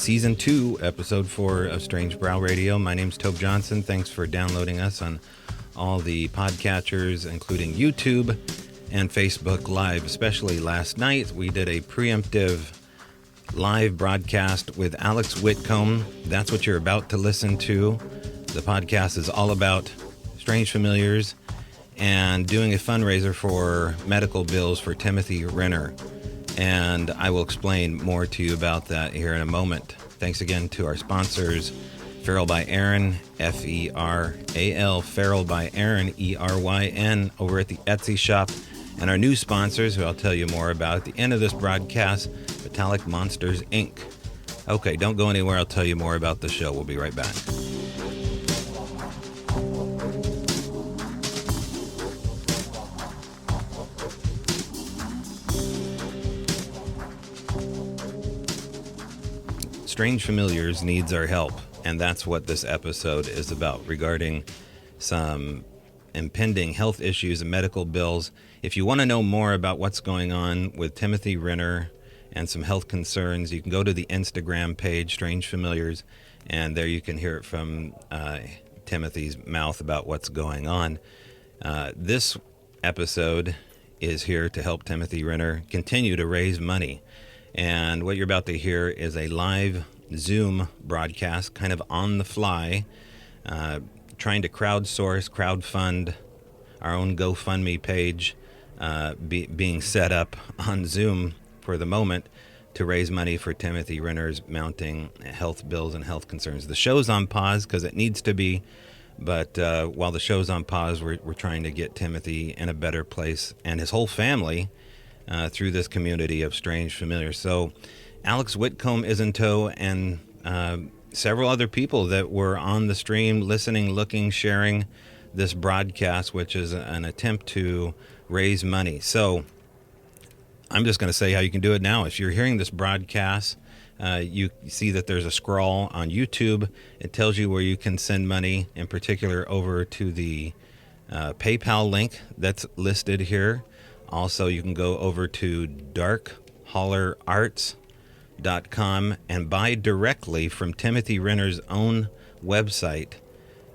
Season 2, Episode 4 of Strange Brow Radio. My name's Tobe Johnson. Thanks for downloading us on all the podcatchers, including YouTube and Facebook Live. Especially last night, we did a preemptive live broadcast with Alex Whitcomb. That's what you're about to listen to. The podcast is all about strange familiars and doing a fundraiser for medical bills for Timothy Renner. And I will explain more to you about that here in a moment. Thanks again to our sponsors, Feral by Aaron, F-E-R-A-L, Feral by Aaron, E-R-Y-N, over at the Etsy shop. And our new sponsors, who I'll tell you more about at the end of this broadcast, Metallic Monsters, Inc. Okay, don't go anywhere. I'll tell you more about the show. We'll be right back. Strange Familiars needs our help, and that's what this episode is about, regarding some impending health issues and medical bills. If you want to know more about what's going on with Timothy Renner and some health concerns, you can go to the Instagram page, Strange Familiars, and there you can hear it from Timothy's mouth about what's going on. This episode is here to help Timothy Renner continue to raise money. And what you're about to hear is a live Zoom broadcast, kind of on the fly, trying to crowdfund our own GoFundMe page, being set up on Zoom for the moment to raise money for Timothy Renner's mounting health bills and health concerns. The show's on pause because it needs to be, but while the show's on pause, we're trying to get Timothy in a better place and his whole family through this community of strange familiars. So Alex Whitcomb is in tow, and several other people that were on the stream, listening, looking, sharing this broadcast, which is an attempt to raise money. So I'm just going to say how you can do it now. If you're hearing this broadcast, you see that there's a scroll on YouTube. It tells you where you can send money, in particular over to the PayPal link that's listed here. Also, you can go over to darkhollerarts.com and buy directly from Timothy Renner's own website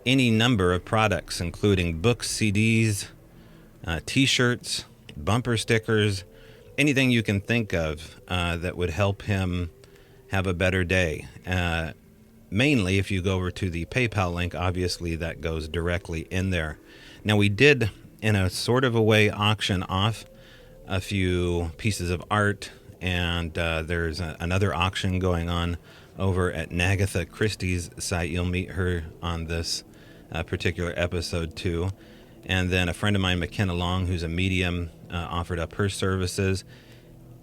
any number of products, including books, CDs, T-shirts, bumper stickers, anything you can think of that would help him have a better day. Mainly, if you go over to the PayPal link, obviously that goes directly in there. Now, we did, in a sort of a way, auction off a few pieces of art, and there's another auction going on over at Nagatha Christie's site. You'll meet her on this particular episode too. And then a friend of mine, McKenna Long, who's a medium, offered up her services.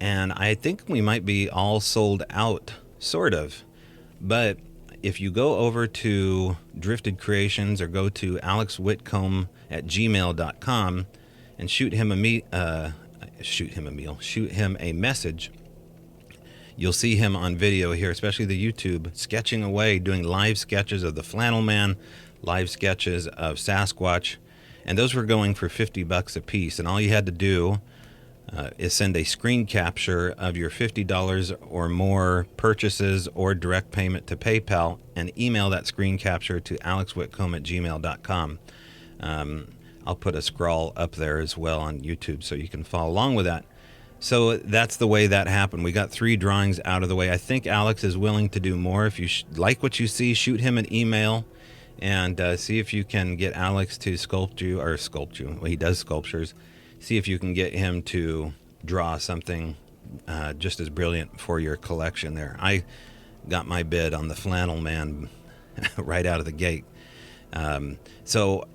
And I think we might be all sold out, sort of. But if you go over to Drifted Creations or go to alexwitcombe@gmail.com and shoot him a message, you'll see him on video here, especially the YouTube, sketching away, doing live sketches of the Flannel Man, live sketches of Sasquatch, and those were going for $50 a piece. And all you had to do is send a screen capture of your $50 or more purchases or direct payment to PayPal and email that screen capture to alexwitcombe@gmail.com. I'll put a scroll up there as well on YouTube so you can follow along with that. So that's the way that happened. We got 3 drawings out of the way. I think Alex is willing to do more. If you like what you see, shoot him an email and see if you can get Alex to sculpt you. Well, he does sculptures. See if you can get him to draw something just as brilliant for your collection there. I got my bid on the Flannel Man right out of the gate. So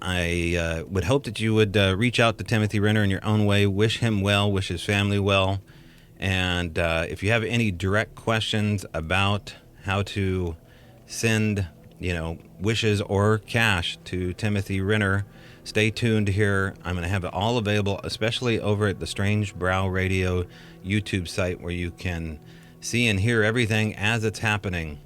I would hope that you would reach out to Timothy Renner in your own way, wish him well, wish his family well, and if you have any direct questions about how to send, wishes or cash to Timothy Renner, stay tuned here. I'm going to have it all available, especially over at the Strange Brow Radio YouTube site, where you can see and hear everything as it's happening.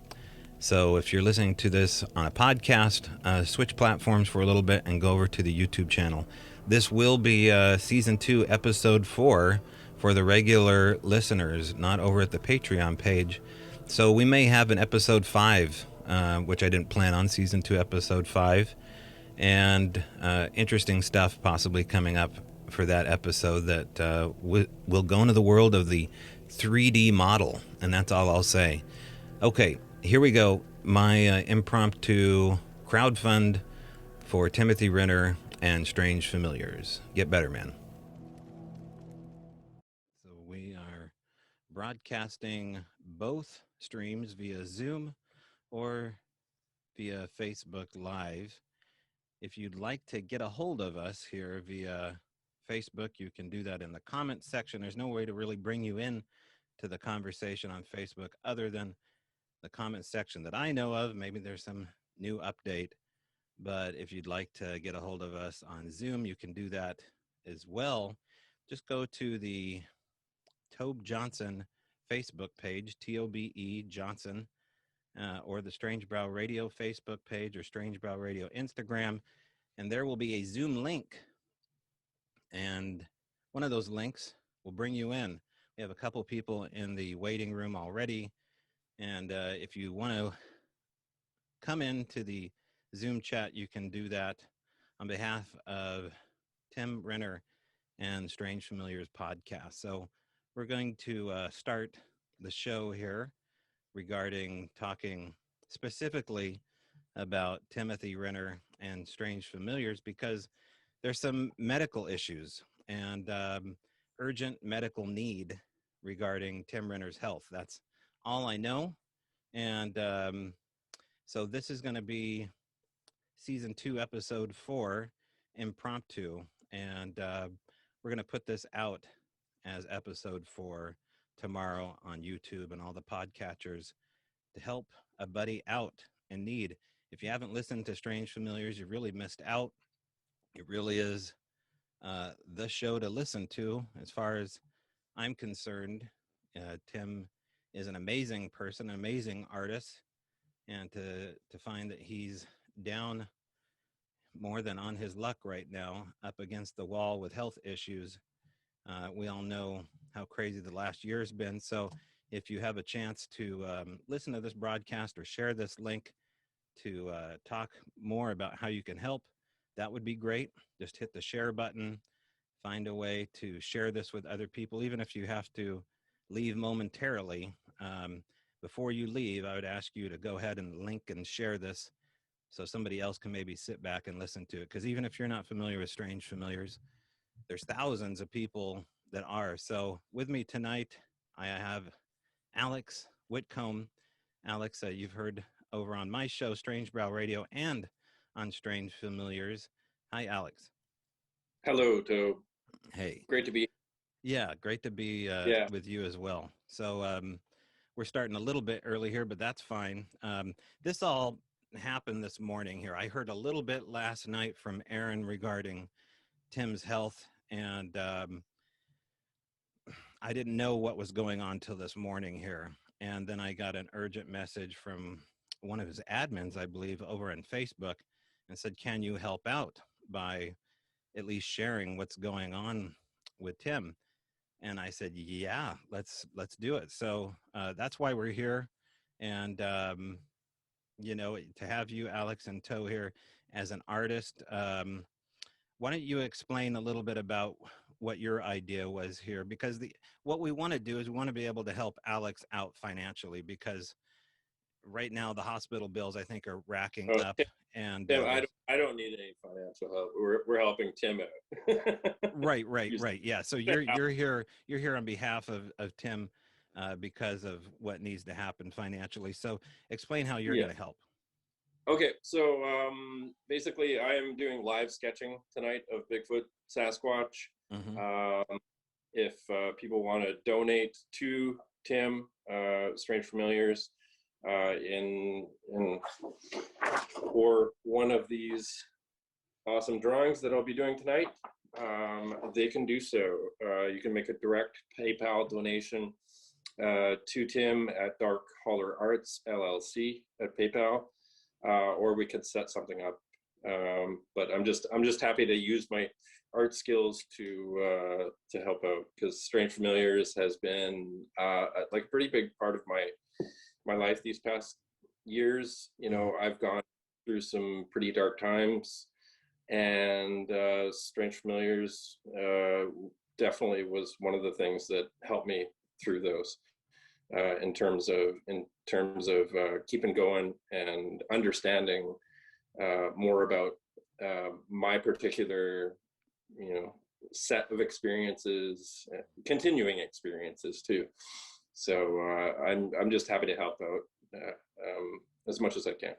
So if you're listening to this on a podcast, switch platforms for a little bit and go over to the YouTube channel. This will be Season 2, Episode 4 for the regular listeners, not over at the Patreon page. So we may have an episode 5, which I didn't plan on, season 2, episode 5, and interesting stuff possibly coming up for that episode that will go into the world of the 3D model, and that's all I'll say. Okay, here we go. My impromptu crowdfund for Timothy Renner and Strange Familiars. Get better, man. So we are broadcasting both streams via Zoom or via Facebook Live. If you'd like to get a hold of us here via Facebook, you can do that in the comment section. There's no way to really bring you in to the conversation on Facebook other than the comment section that I know of. Maybe there's some new update, but if you'd like to get a hold of us on Zoom, you can do that as well. Just go to the Tobe Johnson Facebook page, Tobe Johnson, or the Strange Brow Radio Facebook page or Strange Brow Radio Instagram, and there will be a Zoom link. And one of those links will bring you in. We have a couple people in the waiting room already. And if you want to come into the Zoom chat, you can do that on behalf of Tim Renner and Strange Familiars podcast. So we're going to start the show here regarding talking specifically about Timothy Renner and Strange Familiars because there's some medical issues and urgent medical need regarding Tim Renner's health. That's all I know. And so this is going to be season 2, episode 4, impromptu. And we're going to put this out as episode 4 tomorrow on YouTube and all the podcatchers to help a buddy out in need. If you haven't listened to Strange Familiars, you really missed out. It really is the show to listen to as far as I'm concerned. Tim is an amazing person, an amazing artist, and to find that he's down more than on his luck right now, up against the wall with health issues. We all know how crazy the last year has been. So if you have a chance to listen to this broadcast or share this link to talk more about how you can help, that would be great. Just hit the share button, find a way to share this with other people, even if you have to leave momentarily. Before you leave, I would ask you to go ahead and link and share this so somebody else can maybe sit back and listen to it. Because even if you're not familiar with Strange Familiars, there's thousands of people that are. So with me tonight, I have Alex Whitcomb. Alex, you've heard over on my show, Strange Brow Radio, and on Strange Familiars. Hi, Alex. Hello, Tobe. Hey. Great to be. Yeah, great to be Yeah. with you as well. So we're starting a little bit early here, but that's fine. This all happened this morning here. I heard a little bit last night from Aaron regarding Tim's health, and I didn't know what was going on till this morning here. And then I got an urgent message from one of his admins, I believe, over on Facebook, and said, "Can you help out by at least sharing what's going on with Tim?" And I said, "Yeah, let's do it." So that's why we're here, and you know, to have you, Alex, in tow here as an artist. Why don't you explain a little bit about what your idea was here? Because what we want to do is we want to be able to help Alex out financially, because right now the hospital bills, I think, are racking Oh, up, and Tim, I don't need any financial help. We're helping Tim out. right. Yeah. So you're here on behalf of Tim because of what needs to happen financially. So explain how you're Yeah. going to help. Okay. So basically, I am doing live sketching tonight of Bigfoot, Sasquatch. Mm-hmm. If people want to donate to Tim, Strange Familiars, in or one of these awesome drawings that I'll be doing tonight, they can do so. You can make a direct PayPal donation to Tim at Dark Holler Arts LLC at PayPal, or we could set something up. But I'm just happy to use my art skills to help out, because Strange Familiars has been like a pretty big part of my my life these past years. You know, I've gone through some pretty dark times, and Strange Familiars definitely was one of the things that helped me through those. In terms of keeping going and understanding more about my particular, you know, set of experiences, continuing experiences too. So I'm just happy to help out as much as I can.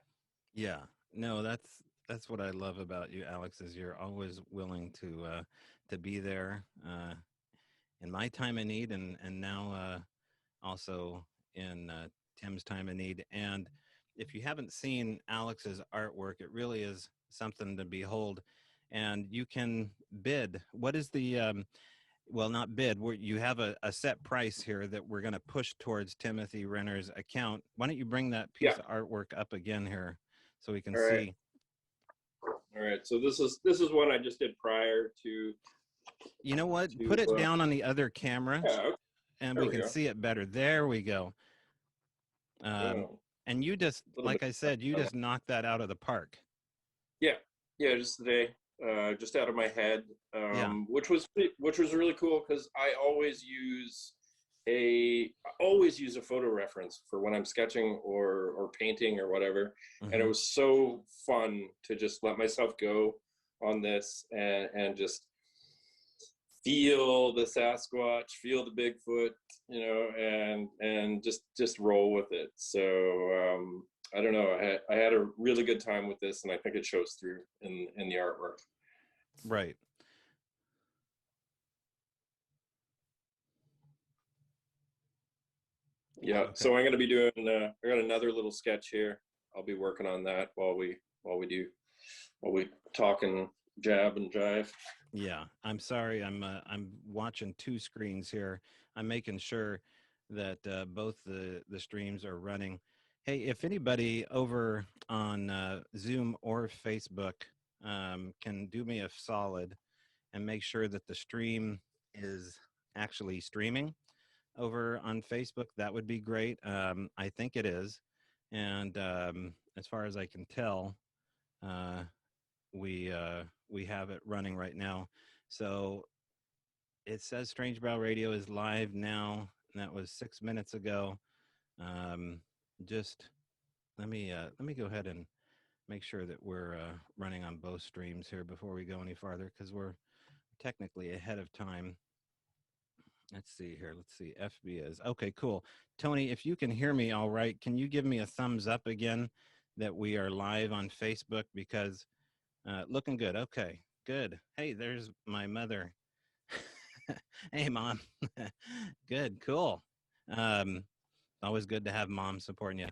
Yeah, no, that's what I love about you, Alex, is you're always willing to be there in my time of need, and now also in Tim's time of need. And if you haven't seen Alex's artwork, it really is something to behold. And you can bid. What is the well, not bid. You have a set price here that we're going to push towards Timothy Renner's account. Why don't you bring that piece Yeah. of artwork up again here so we can All right. see? All right. So this is one I just did prior to. You know what? Put it down on the other camera, Yeah. Okay. and There we we can go. see it better. There we go. Oh, And you just, a little like bit. I said, you just knocked that out of the park. Yeah. Yeah. Just today, just out of my head, Yeah. which was really cool because I always use a photo reference for when I'm sketching or painting or whatever. And it Mm-hmm. was so fun to just let myself go on this and just feel the Sasquatch, feel the Bigfoot, you know, and just roll with it. So I don't know. I had a really good time with this, and I think it shows through in the artwork. Right. Yeah. Okay. So I'm going to be doing. I got another little sketch here. I'll be working on that while we talk and jab and jive. Yeah. I'm sorry. I'm watching two screens here. I'm making sure that both the streams are running. Hey, if anybody over on Zoom or Facebook can do me a solid and make sure that the stream is actually streaming over on Facebook, that would be great. I think it is. And as far as I can tell, uh, we have it running right now. So it says Strange Brow Radio is live now. And that was 6 minutes ago. Um, just let me go ahead and make sure that we're running on both streams here before we go any farther, because we're technically ahead of time. Let's see here. Let's see. FB is okay. Cool. Tony, if you can hear me all right, can you give me a thumbs up again that we are live on Facebook? Because looking good. Okay, good. Hey, there's my mother. Hey, mom. Good. Cool. Um, always good to have mom supporting you.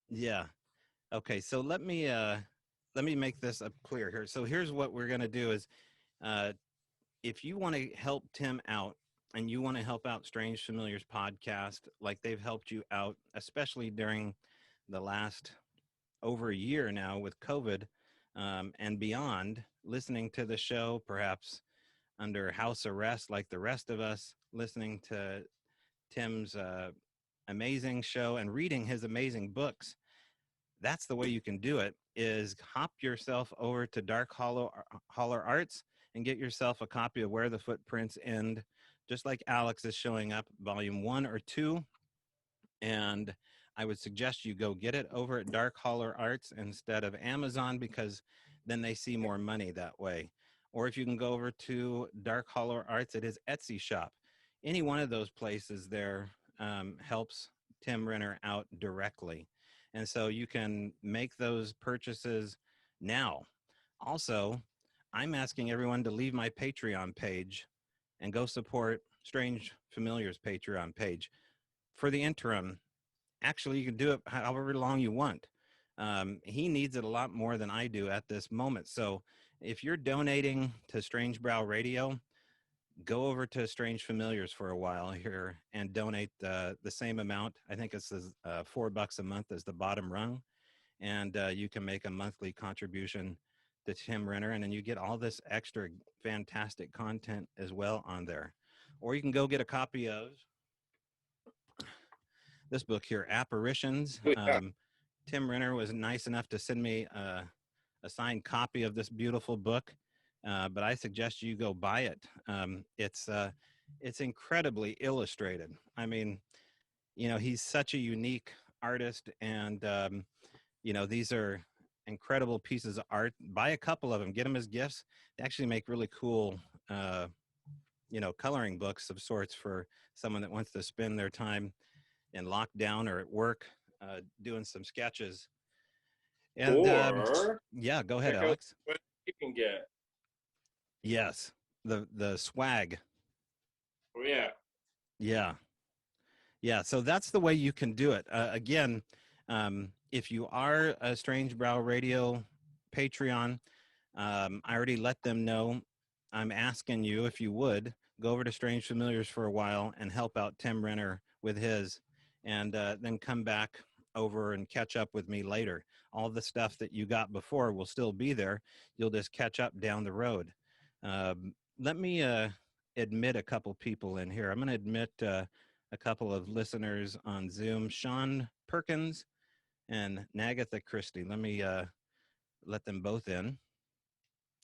Yeah. Okay. So let me make this up clear here. So here's what we're gonna do is uh, if you want to help Tim out and you want to help out Strange Familiars podcast like they've helped you out, especially during the last over a year now with COVID and beyond, listening to the show, perhaps under house arrest like the rest of us, listening to Tim's amazing show and reading his amazing books. That's the way you can do it, is hop yourself over to Dark Holler Arts and get yourself a copy of Where the Footprints End, just like Alex is showing up, volume 1 or 2. And I would suggest you go get it over at Dark Holler Arts instead of Amazon, because then they see more money that way. Or if you can go over to Dark Holler Arts at his Etsy shop, any one of those places there helps Tim Renner out directly. And so you can make those purchases now. Also, I'm asking everyone to leave my Patreon page and go support Strange Familiars Patreon page for the interim. Actually, you can do it however long you want. He needs it a lot more than I do at this moment. So if you're donating to Strange Brow Radio, go over to Strange Familiars for a while here and donate the same amount. I think it's $4 a month as the bottom rung. And you can make a monthly contribution to Tim Renner, and then you get all this extra fantastic content as well on there. Or you can go get a copy of this book here, Apparitions. Oh, yeah. Tim Renner was nice enough to send me a signed copy of this beautiful book, but I suggest you go buy it. It's incredibly illustrated. I mean, he's such a unique artist, and these are incredible pieces of art. Buy a couple of them, get them as gifts. They actually make really cool, coloring books of sorts for someone that wants to spend their time in lockdown or at work doing some sketches. And Or yeah, go ahead, check out Alex. what you can get. Yes, the swag. Oh, yeah. Yeah, yeah. So that's the way you can do it. Again, if you are a Strange Brow Radio Patreon, I already let them know. I'm asking you if you would go over to Strange Familiars for a while and help out Tim Renner with his, and then come back over and catch up with me later. All the stuff that you got before will still be there. You'll just catch up down the road. Let me admit a couple people in here. I'm going to admit a couple of listeners on Zoom, Sean Perkins and Nagatha Christie. Let me let them both in.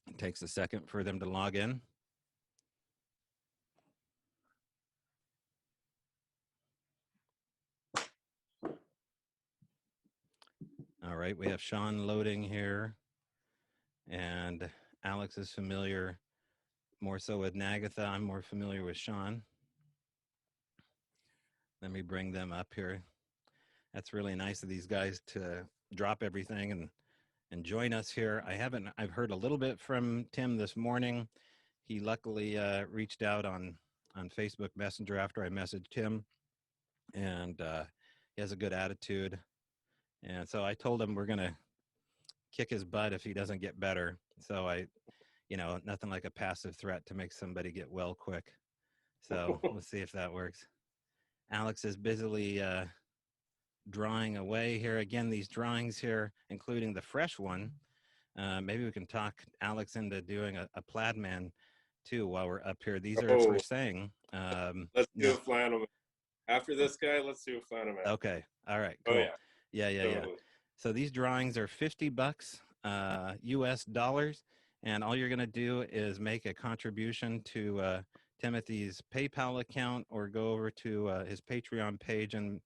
It takes a second for them to log in. All right, we have Sean loading here, and Alex is familiar more so with Nagatha. I'm more familiar with Sean. Let me bring them up here. That's really nice of these guys to drop everything and join us here. I've heard a little bit from Tim this morning. He luckily reached out on Facebook Messenger after I messaged him, and he has a good attitude. And so I told him we're going to kick his butt if he doesn't get better. So nothing like a passive threat to make somebody get well quick. So we'll see if that works. Alex is busily drawing away here. Again, these drawings here, including the fresh one. Maybe we can talk Alex into doing a plaid man too while we're up here. These are for saying. Let's do a flannel man. After this guy, let's do a flannel man. Okay. All right. Cool. Oh, yeah. Yeah. So these drawings are $50 US dollars, and all you're going to do is make a contribution to Timothy's PayPal account, or go over to his Patreon page and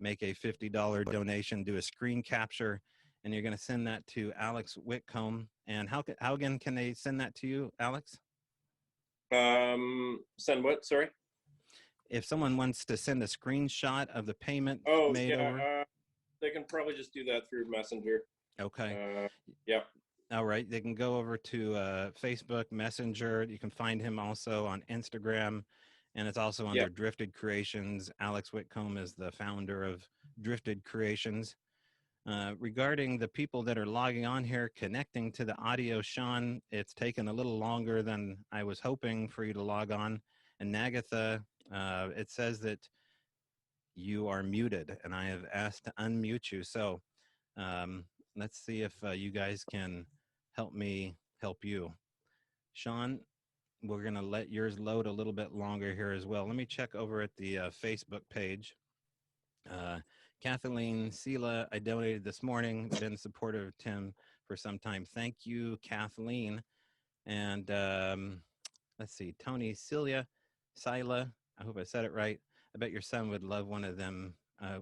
make a $50 donation. Do a screen capture, and you're going to send that to Alex Whitcomb. And how again can they send that to you, Alex? Send what? Sorry. If someone wants to send a screenshot of the payment made over, they can probably just do that through Messenger. Okay. Yeah. All right. They can go over to Facebook Messenger. You can find him also on Instagram, and it's also under Drifted Creations. Alex Whitcomb is the founder of Drifted Creations. Regarding the people that are logging on here, connecting to the audio, Sean, it's taken a little longer than I was hoping for you to log on. And Nagatha, it says that you are muted, and I have asked to unmute you. So let's see if you guys can help me help you. Sean, we're going to let yours load a little bit longer here as well. Let me check over at the Facebook page. Kathleen Sela, I donated this morning, been supportive of Tim for some time. Thank you, Kathleen. And let's see, Tony Sila, I hope I said it right. I bet your son would love one of them,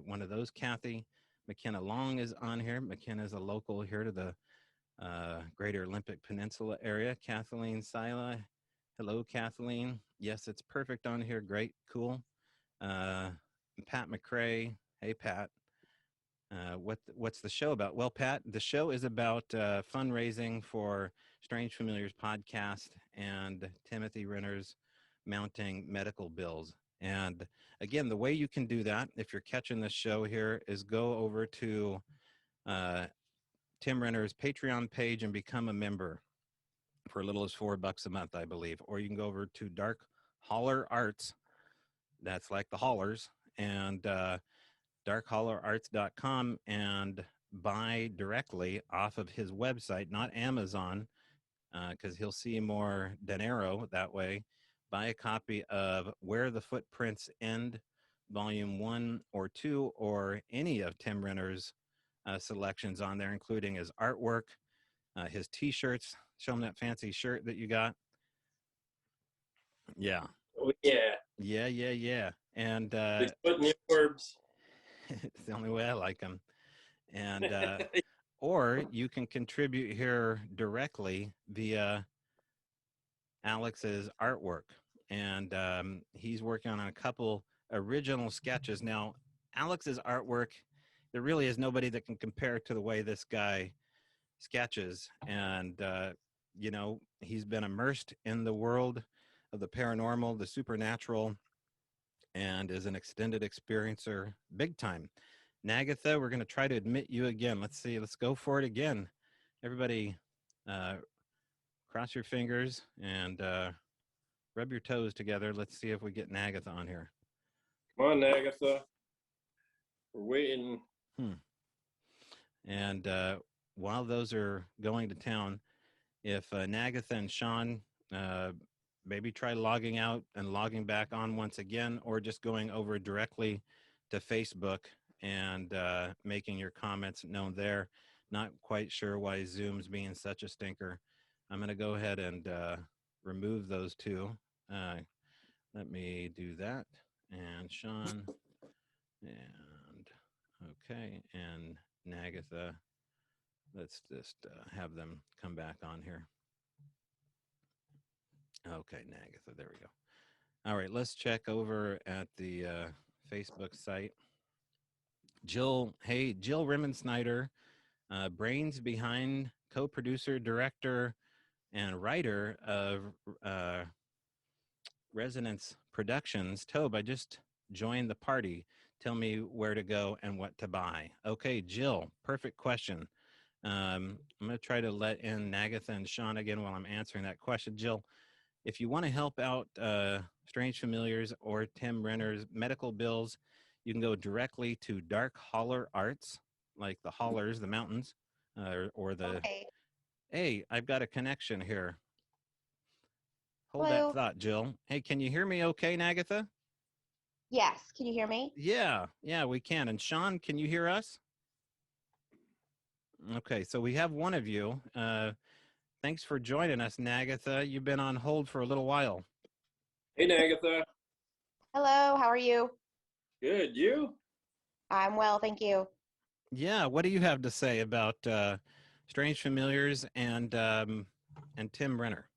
one of those, Kathy. McKenna Long is on here. McKenna is a local here to the Greater Olympic Peninsula area. Kathleen Sila, hello, Kathleen. Yes, it's perfect on here. Great, cool. Pat McCrae, hey, Pat. What's the show about? Well, Pat, the show is about fundraising for Strange Familiars podcast and Timothy Renner's mounting medical bills. And again, the way you can do that, if you're catching this show here, is go over to Tim Renner's Patreon page and become a member for as little as $4 a month, I believe. Or you can go over to Dark Holler Arts. That's like the hollers, and darkhollerarts.com, and buy directly off of his website, not Amazon, because he'll see more dinero that way. Buy a copy of Where the Footprints End, volume 1 or 2 or any of Tim Renner's selections on there, including his artwork, his t-shirts. Show him that fancy shirt that you got. Yeah. Oh, yeah. Yeah. And They put in the orbs. it's the only way I like them. And or you can contribute here directly via Alex's artwork. And he's working on a couple original sketches. Now, Alex's artwork, there really is nobody that can compare to the way this guy sketches. And, he's been immersed in the world of the paranormal, the supernatural, and is an extended experiencer big time. Nagatha, we're going to try to admit you again. Let's see. Let's go for it again. Everybody, cross your fingers and rub your toes together. Let's see if we get Nagatha on here. Come on, Agatha. We're waiting. And while those are going to town, if Nagatha and Sean maybe try logging out and logging back on once again, or just going over directly to Facebook and making your comments known there. Not quite sure why Zoom's being such a stinker. I'm going to go ahead and remove those two. Let me do that. And Sean, and okay, and Nagatha. Let's just have them come back on here. Okay, Nagatha, there we go. All right, let's check over at the Facebook site. Jill Rimmensnyder, brains behind co-producer, director, and writer of Resonance Productions. Tobe, I just joined the party. Tell me where to go and what to buy. Okay, Jill, perfect question. I'm going to try to let in Nagatha and Sean again while I'm answering that question. Jill, if you want to help out Strange Familiars or Tim Renner's medical bills, you can go directly to Dark Holler Arts, like the hollers, the mountains, or the... Okay. Hey, I've got a connection here. Hold Hello? that thought, Jill. Hey, can you hear me okay, Nagatha? Yes, can you hear me? Yeah, we can. And Sean, can you hear us? Okay, so we have one of you. Thanks for joining us, Nagatha. You've been on hold for a little while. Hey, Agatha. Hello, how are you? Good. You? I'm well, thank you. Yeah, what do you have to say about Strange Familiars and Tim Renner?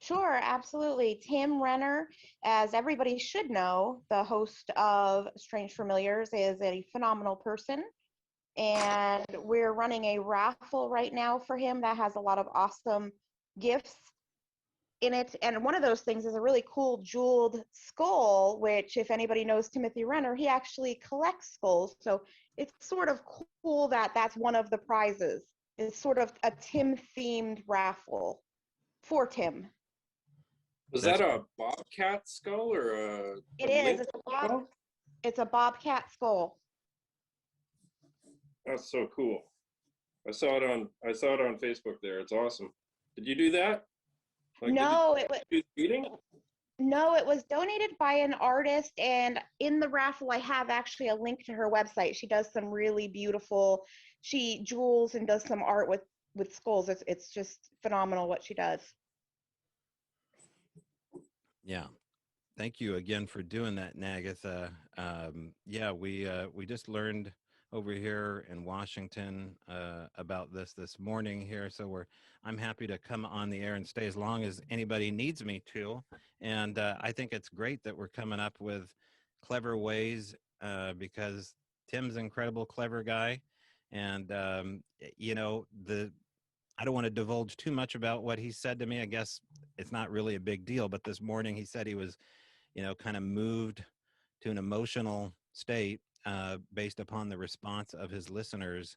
Sure, absolutely. Tim Renner, as everybody should know, the host of Strange Familiars, is a phenomenal person. And we're running a raffle right now for him that has a lot of awesome gifts in it. And one of those things is a really cool jeweled skull, which, if anybody knows Timothy Renner, he actually collects skulls. So it's sort of cool that that's one of the prizes. It's sort of a Tim themed raffle for Tim. Was that a bobcat skull or a? It is. It's a bobcat skull. That's so cool. I saw it on Facebook there. It's awesome. Did you do that? Like, No, it was No, it was donated by an artist, and in the raffle I have actually a link to her website. She does some really beautiful, she jewels and does some art with skulls. It's just phenomenal what she does. Yeah. Thank you again for doing that, Nagatha. We just learned over here in Washington about this morning here. So I'm happy to come on the air and stay as long as anybody needs me to. And I think it's great that we're coming up with clever ways because Tim's an incredible, clever guy. And, I don't want to divulge too much about what he said to me. I guess it's not really a big deal, but this morning he said he was, kind of moved to an emotional state based upon the response of his listeners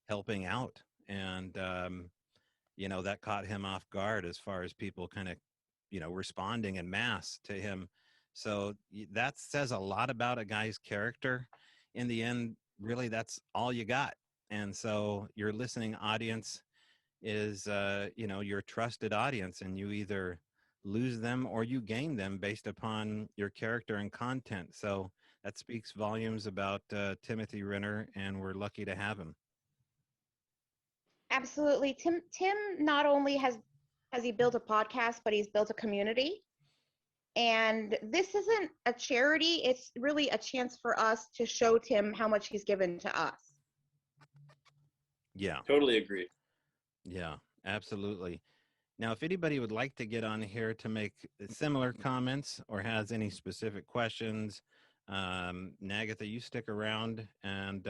helping out. And, that caught him off guard as far as people kind of, responding en masse to him. So that says a lot about a guy's character. In the end, really, that's all you got. And so your listening audience is, your trusted audience, and you either lose them or you gain them based upon your character and content. So that speaks volumes about Timothy Renner, and we're lucky to have him. Absolutely. Tim not only has he built a podcast, but he's built a community. And this isn't a charity, it's really a chance for us to show Tim how much he's given to us. Yeah. Totally agree. Yeah, absolutely. Now, if anybody would like to get on here to make similar comments or has any specific questions, Nagatha, you stick around and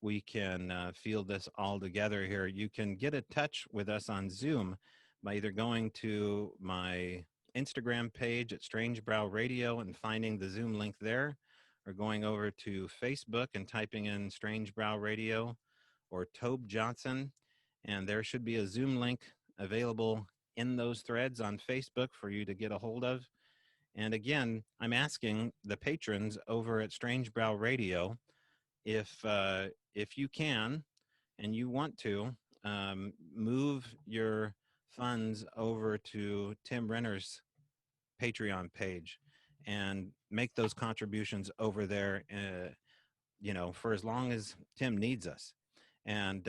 we can field this all together here. You can get in touch with us on Zoom by either going to my Instagram page at Strange Brow Radio and finding the Zoom link there, or going over to Facebook and typing in Strange Brow Radio or Tobe Johnson, and there should be a Zoom link available in those threads on Facebook for you to get a hold of. And again, I'm asking the patrons over at Strange Brow Radio if you can and you want to move your funds over to Tim Renner's Patreon page and make those contributions over there, for as long as Tim needs us, and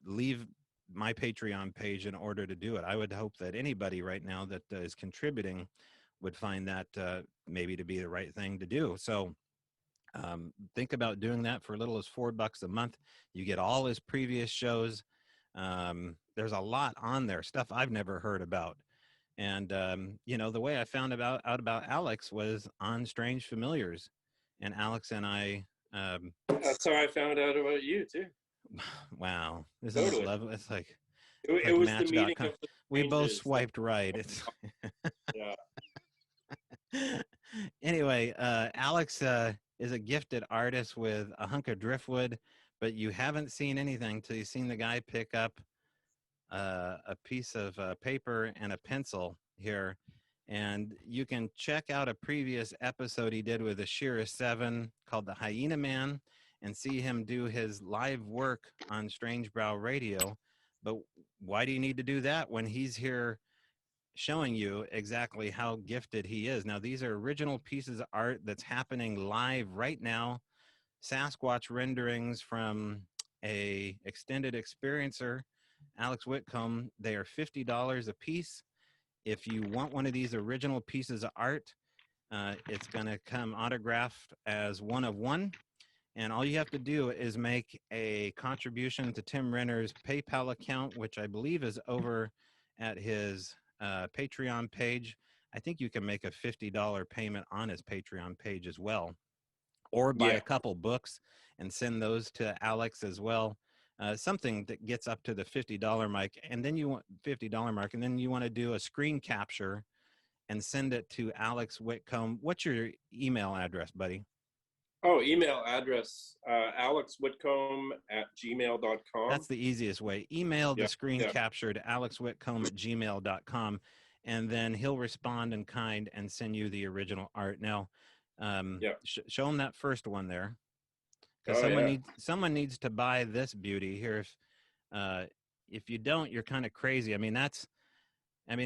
leave my Patreon page in order to do it. I would hope that anybody right now that is contributing would find that maybe to be the right thing to do. So think about doing that for as little as $4 a month. You get all his previous shows. There's a lot on there, stuff I've never heard about. And, the way I found out about Alex was on Strange Familiars. And Alex and I... That's how I found out about you, too. Wow. Isn't Totally. it lovely? It's like... It was the meeting of the we both strangers. swiped right. It's Yeah. Anyway, Alex is a gifted artist with a hunk of driftwood, but you haven't seen anything till you've seen the guy pick up a piece of paper and a pencil here. And you can check out a previous episode he did with the Shira 7 called The Hyena Man and see him do his live work on Strange Brow Radio. But why do you need to do that when he's here showing you exactly how gifted he is? Now, these are original pieces of art that's happening live right now. Sasquatch renderings from a extended experiencer, Alex Whitcomb. They are $50 a piece. If you want one of these original pieces of art, it's going to come autographed as one of one. And all you have to do is make a contribution to Tim Renner's PayPal account, which I believe is over at his Patreon page. I think you can make a $50 payment on his Patreon page as well, or buy a couple books and send those to Alex as well. Something that gets up to the $50 mark, and then you want to do a screen capture and send it to Alex Whitcomb. What's your email address, buddy? Oh, email address, alexwitcombe@gmail.com. That's the easiest way. Email the screen capture to alexwhitcombe@gmail.com, and then he'll respond in kind and send you the original art. Now, show him that first one there, because someone needs to buy this beauty here. If you don't, you're kind of crazy. I mean,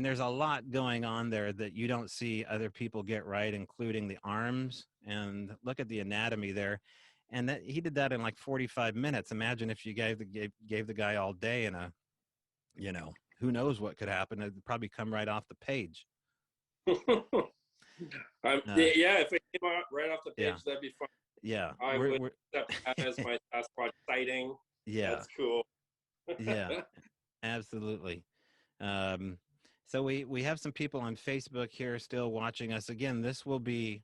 there's a lot going on there that you don't see other people get right, including the arms, and look at the anatomy there. And that he did that in like 45 minutes. Imagine if you gave the guy all day and who knows what could happen. It'd probably come right off the page. If it came out right off the page, that'd be fun. Yeah. I would accept that as my Sasquatch sighting. Yeah. That's cool. Yeah, absolutely. So we have some people on Facebook here still watching us. Again, this will be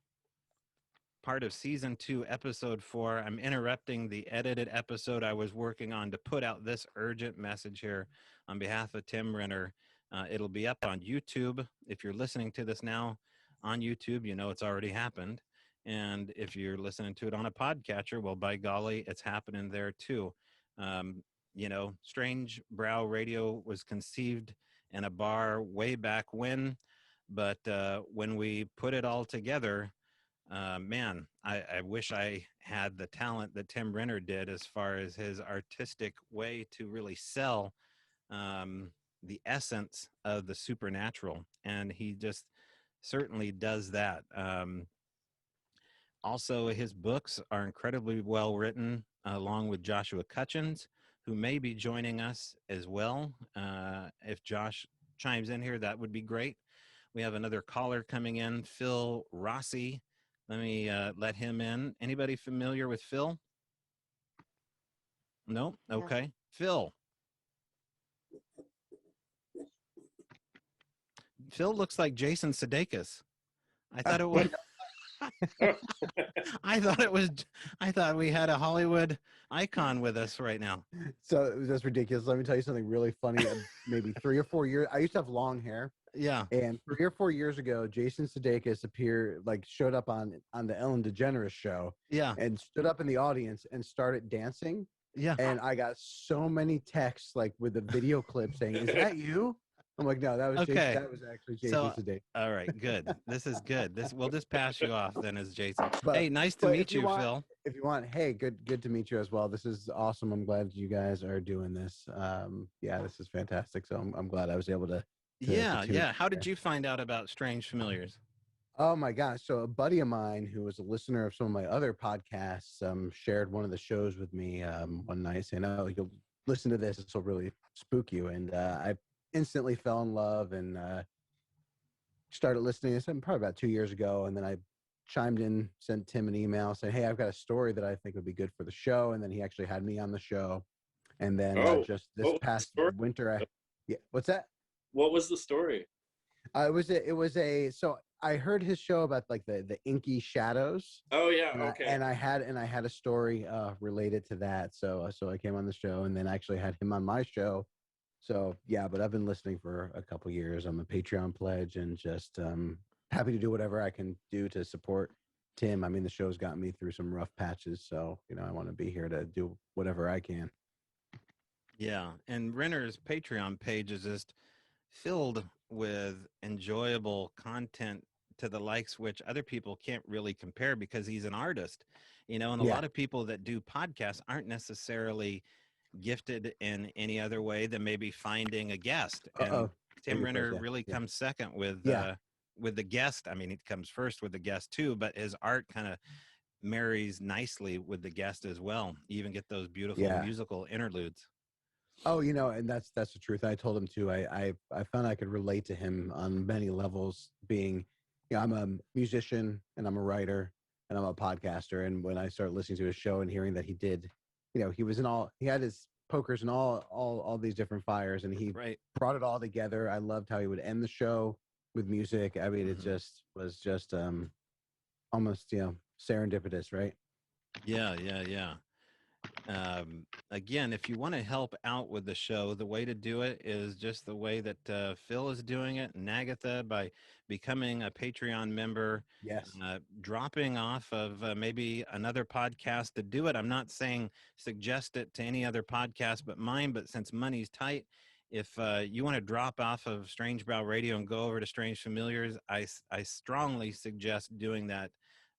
part of season 2, episode 4. I'm interrupting the edited episode I was working on to put out this urgent message here on behalf of Tim Renner. It'll be up on YouTube. If you're listening to this now on YouTube, it's already happened. And if you're listening to it on a podcatcher, well, by golly, it's happening there too. Strange Brow Radio was conceived in a bar way back when, but when we put it all together, man, I wish I had the talent that Tim Renner did as far as his artistic way to really sell the essence of the supernatural, and he just certainly does that. Also, his books are incredibly well written, along with Joshua Cutchins, who may be joining us as well. If Josh chimes in here, that would be great. We have another caller coming in, Phil Rossi. Let me let him in. Anybody familiar with Phil? No? Okay. Phil. Phil looks like Jason Sudeikis. I thought it was. I thought we had a Hollywood icon with us right now. So that's ridiculous. Let me tell you something really funny. Maybe 3 or 4 years. I used to have long hair. Yeah. And 3 or 4 years ago, Jason Sudeikis showed up on the Ellen DeGeneres show. Yeah. And stood up in the audience and started dancing. Yeah. And I got so many texts like with the video clip saying, "Is that you?" I'm like, "No, that was Okay. Jason. That was actually Jason Sudeikis." All right, good. This is good. We'll just pass you off then as Jason. But, hey, nice to meet you, Phil. If you want, hey, good to meet you as well. This is awesome. I'm glad you guys are doing this. Yeah, this is fantastic. So I'm glad I was able to yeah. How did you find out about Strange Familiars? Oh my gosh. So a buddy of mine who was a listener of some of my other podcasts shared one of the shows with me one night saying, "Oh, you'll listen to this. This will really spook you." And I instantly fell in love and started listening. It's probably about 2 years ago. And then I chimed in, sent Tim an email saying, "Hey, I've got a story that I think would be good for the show." And then he actually had me on the show. And then just this past winter, what's that? What was the story? It was so I heard his show about like the inky shadows. Oh yeah, okay. And I had a story related to that. So I came on the show and then actually had him on my show. So yeah, but I've been listening for a couple years. I'm a Patreon pledge and just happy to do whatever I can do to support Tim. I mean, the show's gotten me through some rough patches, so I want to be here to do whatever I can. Yeah, and Renner's Patreon page is just filled with enjoyable content to the likes which other people can't really compare because he's an artist, and a lot of people that do podcasts aren't necessarily gifted in any other way than maybe finding a guest. And Tim Renner really comes second with the guest. I mean, he comes first with the guest too, but his art kind of marries nicely with the guest as well. You even get those beautiful musical interludes. Oh, and that's the truth. I told him too. I found I could relate to him on many levels. Being, I'm a musician and I'm a writer and I'm a podcaster. And when I started listening to his show and hearing that he did, he had his pokers in all these different fires, and he brought it all together. I loved how he would end the show with music. I mean, it just was just almost serendipitous, right? Yeah. Again, if you want to help out with the show, the way to do it is just the way that Phil is doing it, and Agatha, by becoming a Patreon member. Yes. Dropping off of maybe another podcast to do it. I'm not saying suggest it to any other podcast but mine, but since money's tight, if you want to drop off of Strange Brow Radio and go over to Strange Familiars, I strongly suggest doing that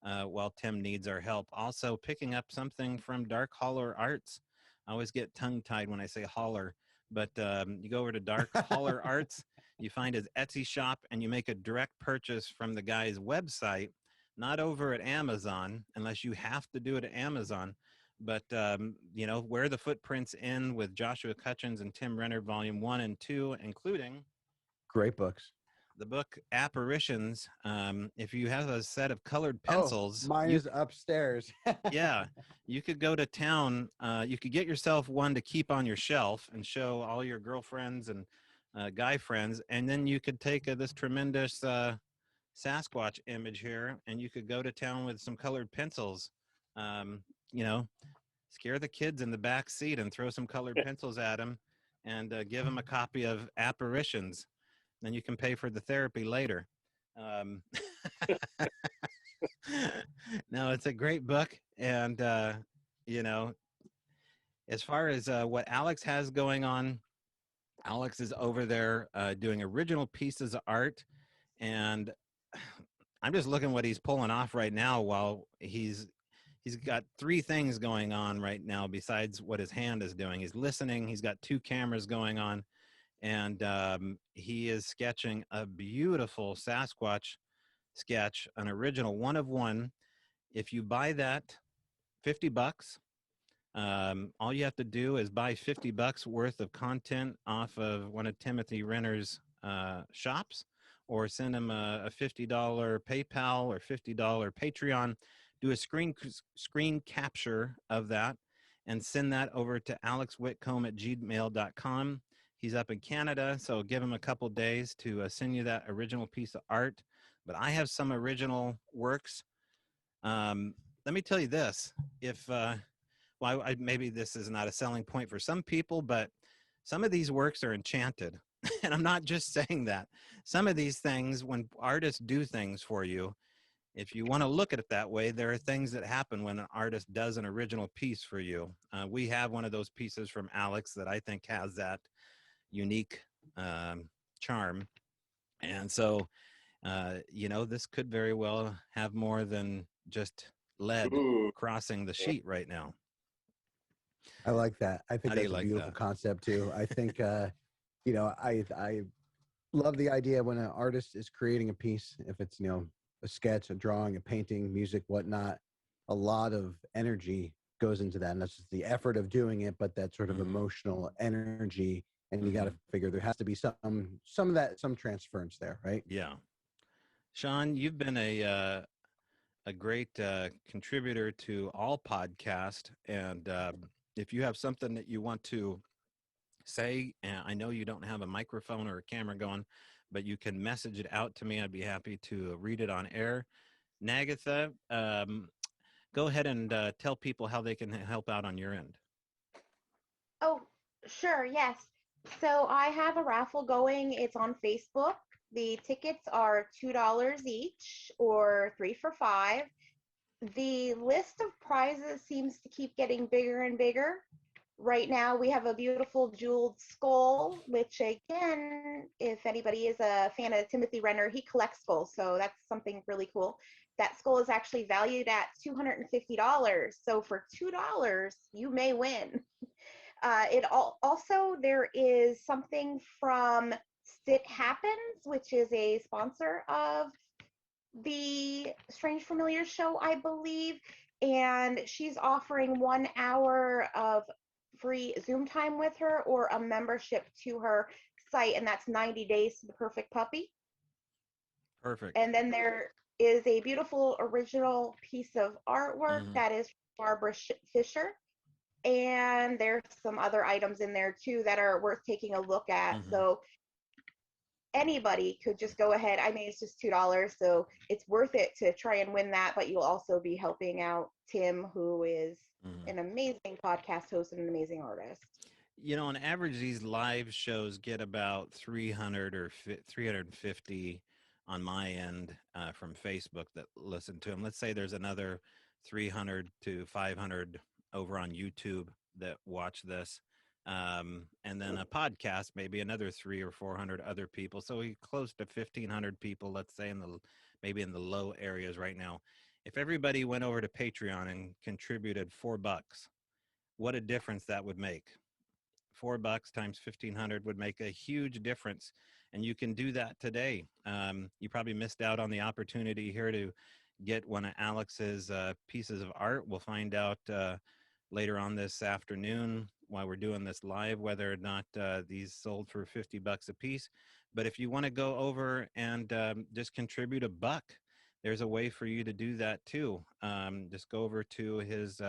while Tim needs our help. Also, picking up something from Dark Holler Arts. I always get tongue-tied when I say holler, but you go over to Dark Holler Arts, you find his Etsy shop, and you make a direct purchase from the guy's website, not over at Amazon, unless you have to do it at Amazon. But, Where the Footprints End with Joshua Cutchins and Tim Renner, Volume 1 and 2, including great books. The book Apparitions. If you have a set of colored pencils, mine is upstairs. Yeah, you could go to town. You could get yourself one to keep on your shelf and show all your girlfriends and guy friends, and then you could take this tremendous Sasquatch image here, and you could go to town with some colored pencils. Scare the kids in the back seat and throw some colored pencils at them, and give them a copy of Apparitions. Then you can pay for the therapy later. No, it's a great book. And, as far as what Alex has going on, Alex is over there doing original pieces of art. And I'm just looking what he's pulling off right now while he's got 3 things going on right now besides what his hand is doing. He's listening. He's got 2 cameras going on. and he is sketching a beautiful Sasquatch sketch, an original one of one. If you buy that, $50. All you have to do is buy $50 worth of content off of one of Timothy Renner's shops, or send him a $50 PayPal or $50 Patreon. Do a screen capture of that and send that over to alexwitcombe@gmail.com. He's up in Canada, so give him a couple days to send you that original piece of art. But I have some original works. Let me tell you this: if maybe this is not a selling point for some people, but some of these works are enchanted. And I'm not just saying that. Some of these things, when artists do things for you, if you want to look at it that way, there are things that happen when an artist does an original piece for you. We have one of those pieces from Alex that I think has that unique charm. And so, this could very well have more than just lead Ooh, crossing the sheet right now. I like that. I think How do you that's a like beautiful that? concept too. I think, I love the idea when an artist is creating a piece, if it's, a sketch, a drawing, a painting, music, whatnot, a lot of energy goes into that. And that's just the effort of doing it, but that sort of Mhm. emotional energy. And you got to Mhm. figure there has to be some transference there, right? Yeah. Sean, you've been a great contributor to all podcasts. And if you have something that you want to say, and I know you don't have a microphone or a camera going, but you can message it out to me. I'd be happy to read it on air. Nagatha, go ahead and tell people how they can help out on your end. Oh, sure, yes. So I have a raffle going. It's on Facebook. The tickets are $2 each or 3 for 5. The list of prizes seems to keep getting bigger and bigger. Right now, we have a beautiful jeweled skull, which, again, if anybody is a fan of Timothy Renner, he collects skulls, so that's something really cool. That skull is actually valued at $250. So for $2, you may win. Also, there is something from Sit Happens, which is a sponsor of the Strange Familiar show, I believe, and she's offering 1 hour of free Zoom time with her or a membership to her site, and that's 90 days to the perfect puppy. Perfect. And then there is a beautiful original piece of artwork Mhm. that is Barbara Fisher, and there's some other items in there too that are worth taking a look at. Mhm. So anybody could just go ahead. I mean, it's just $2, so it's worth it to try and win that. But you'll also be helping out Tim, who is Mhm. an amazing podcast host and an amazing artist. On average, these live shows get about 300 or 350 on my end from Facebook that listen to them. Let's say there's another 300 to 500 over on YouTube that watch this. And then a podcast, maybe another 300 or 400 other people. So we close to 1,500 people, let's say maybe in the low areas right now. If everybody went over to Patreon and contributed $4, what a difference that would make. $4 times 1,500 would make a huge difference, and you can do that today. You probably missed out on the opportunity here to get one of Alex's pieces of art. We'll find out later on this afternoon while we're doing this live whether or not these sold for $50 a piece. But if you want to go over and just contribute $1, there's a way for you to do that too. Just go over to his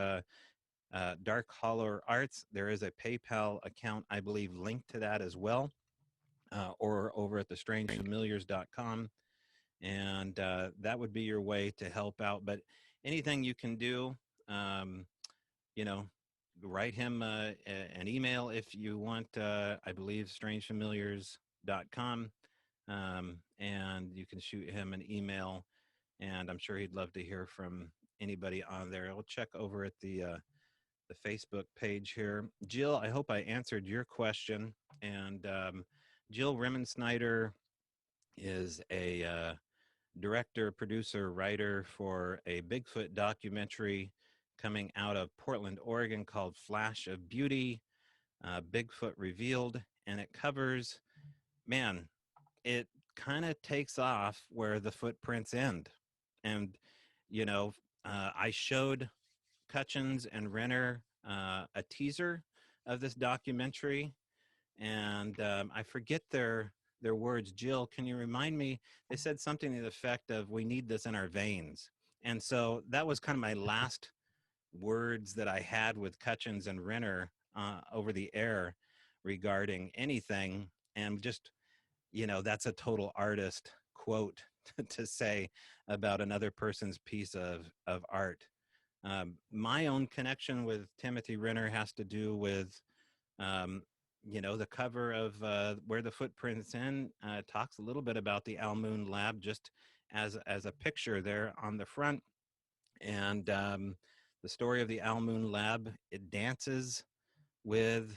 Dark Hollow Arts. There is a PayPal account, I believe, linked to that as well, or over at thestrangefamiliars.com. And that would be your way to help out. But anything you can do, you know, write him an email if you want, I believe, strangefamiliars.com. And you can shoot him an email. And I'm sure he'd love to hear from anybody on there. I'll check over at the Facebook page here. Jill, I hope I answered your question. And Jill Rimmensnyder is a director, producer, writer for a Bigfoot documentary coming out of Portland, Oregon called Flash of Beauty, Bigfoot Revealed. And it covers man, it kind of takes off where the footprints end. And, you know, I showed Cutchins and Renner a teaser of this documentary, and I forget their words. Jill, can you remind me? They said something to the effect of, "We need this in our veins." And so that was kind of my last words that I had with Cutchins and Renner over the air regarding anything. And just, that's a total artist quote to say about another person's piece of art. My own connection with Timothy Renner has to do with, the cover of Where the Footprints End talks a little bit about the Almoon Lab, just as a picture there on the front. And the story of the Almoon Lab, it dances with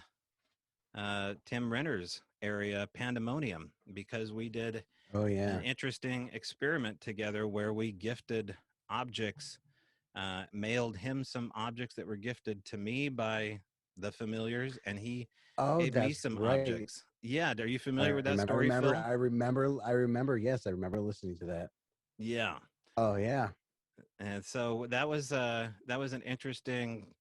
Tim Renner's area, Pandemonium, because we did Oh yeah. an interesting experiment together where we gifted objects, mailed him some objects that were gifted to me by the familiars, and he Oh, gave me that's some right. objects. Yeah, are you I familiar with that remember, story, Phil? I remember. Yes, I remember listening to that. Yeah. Oh yeah. And so that was an interesting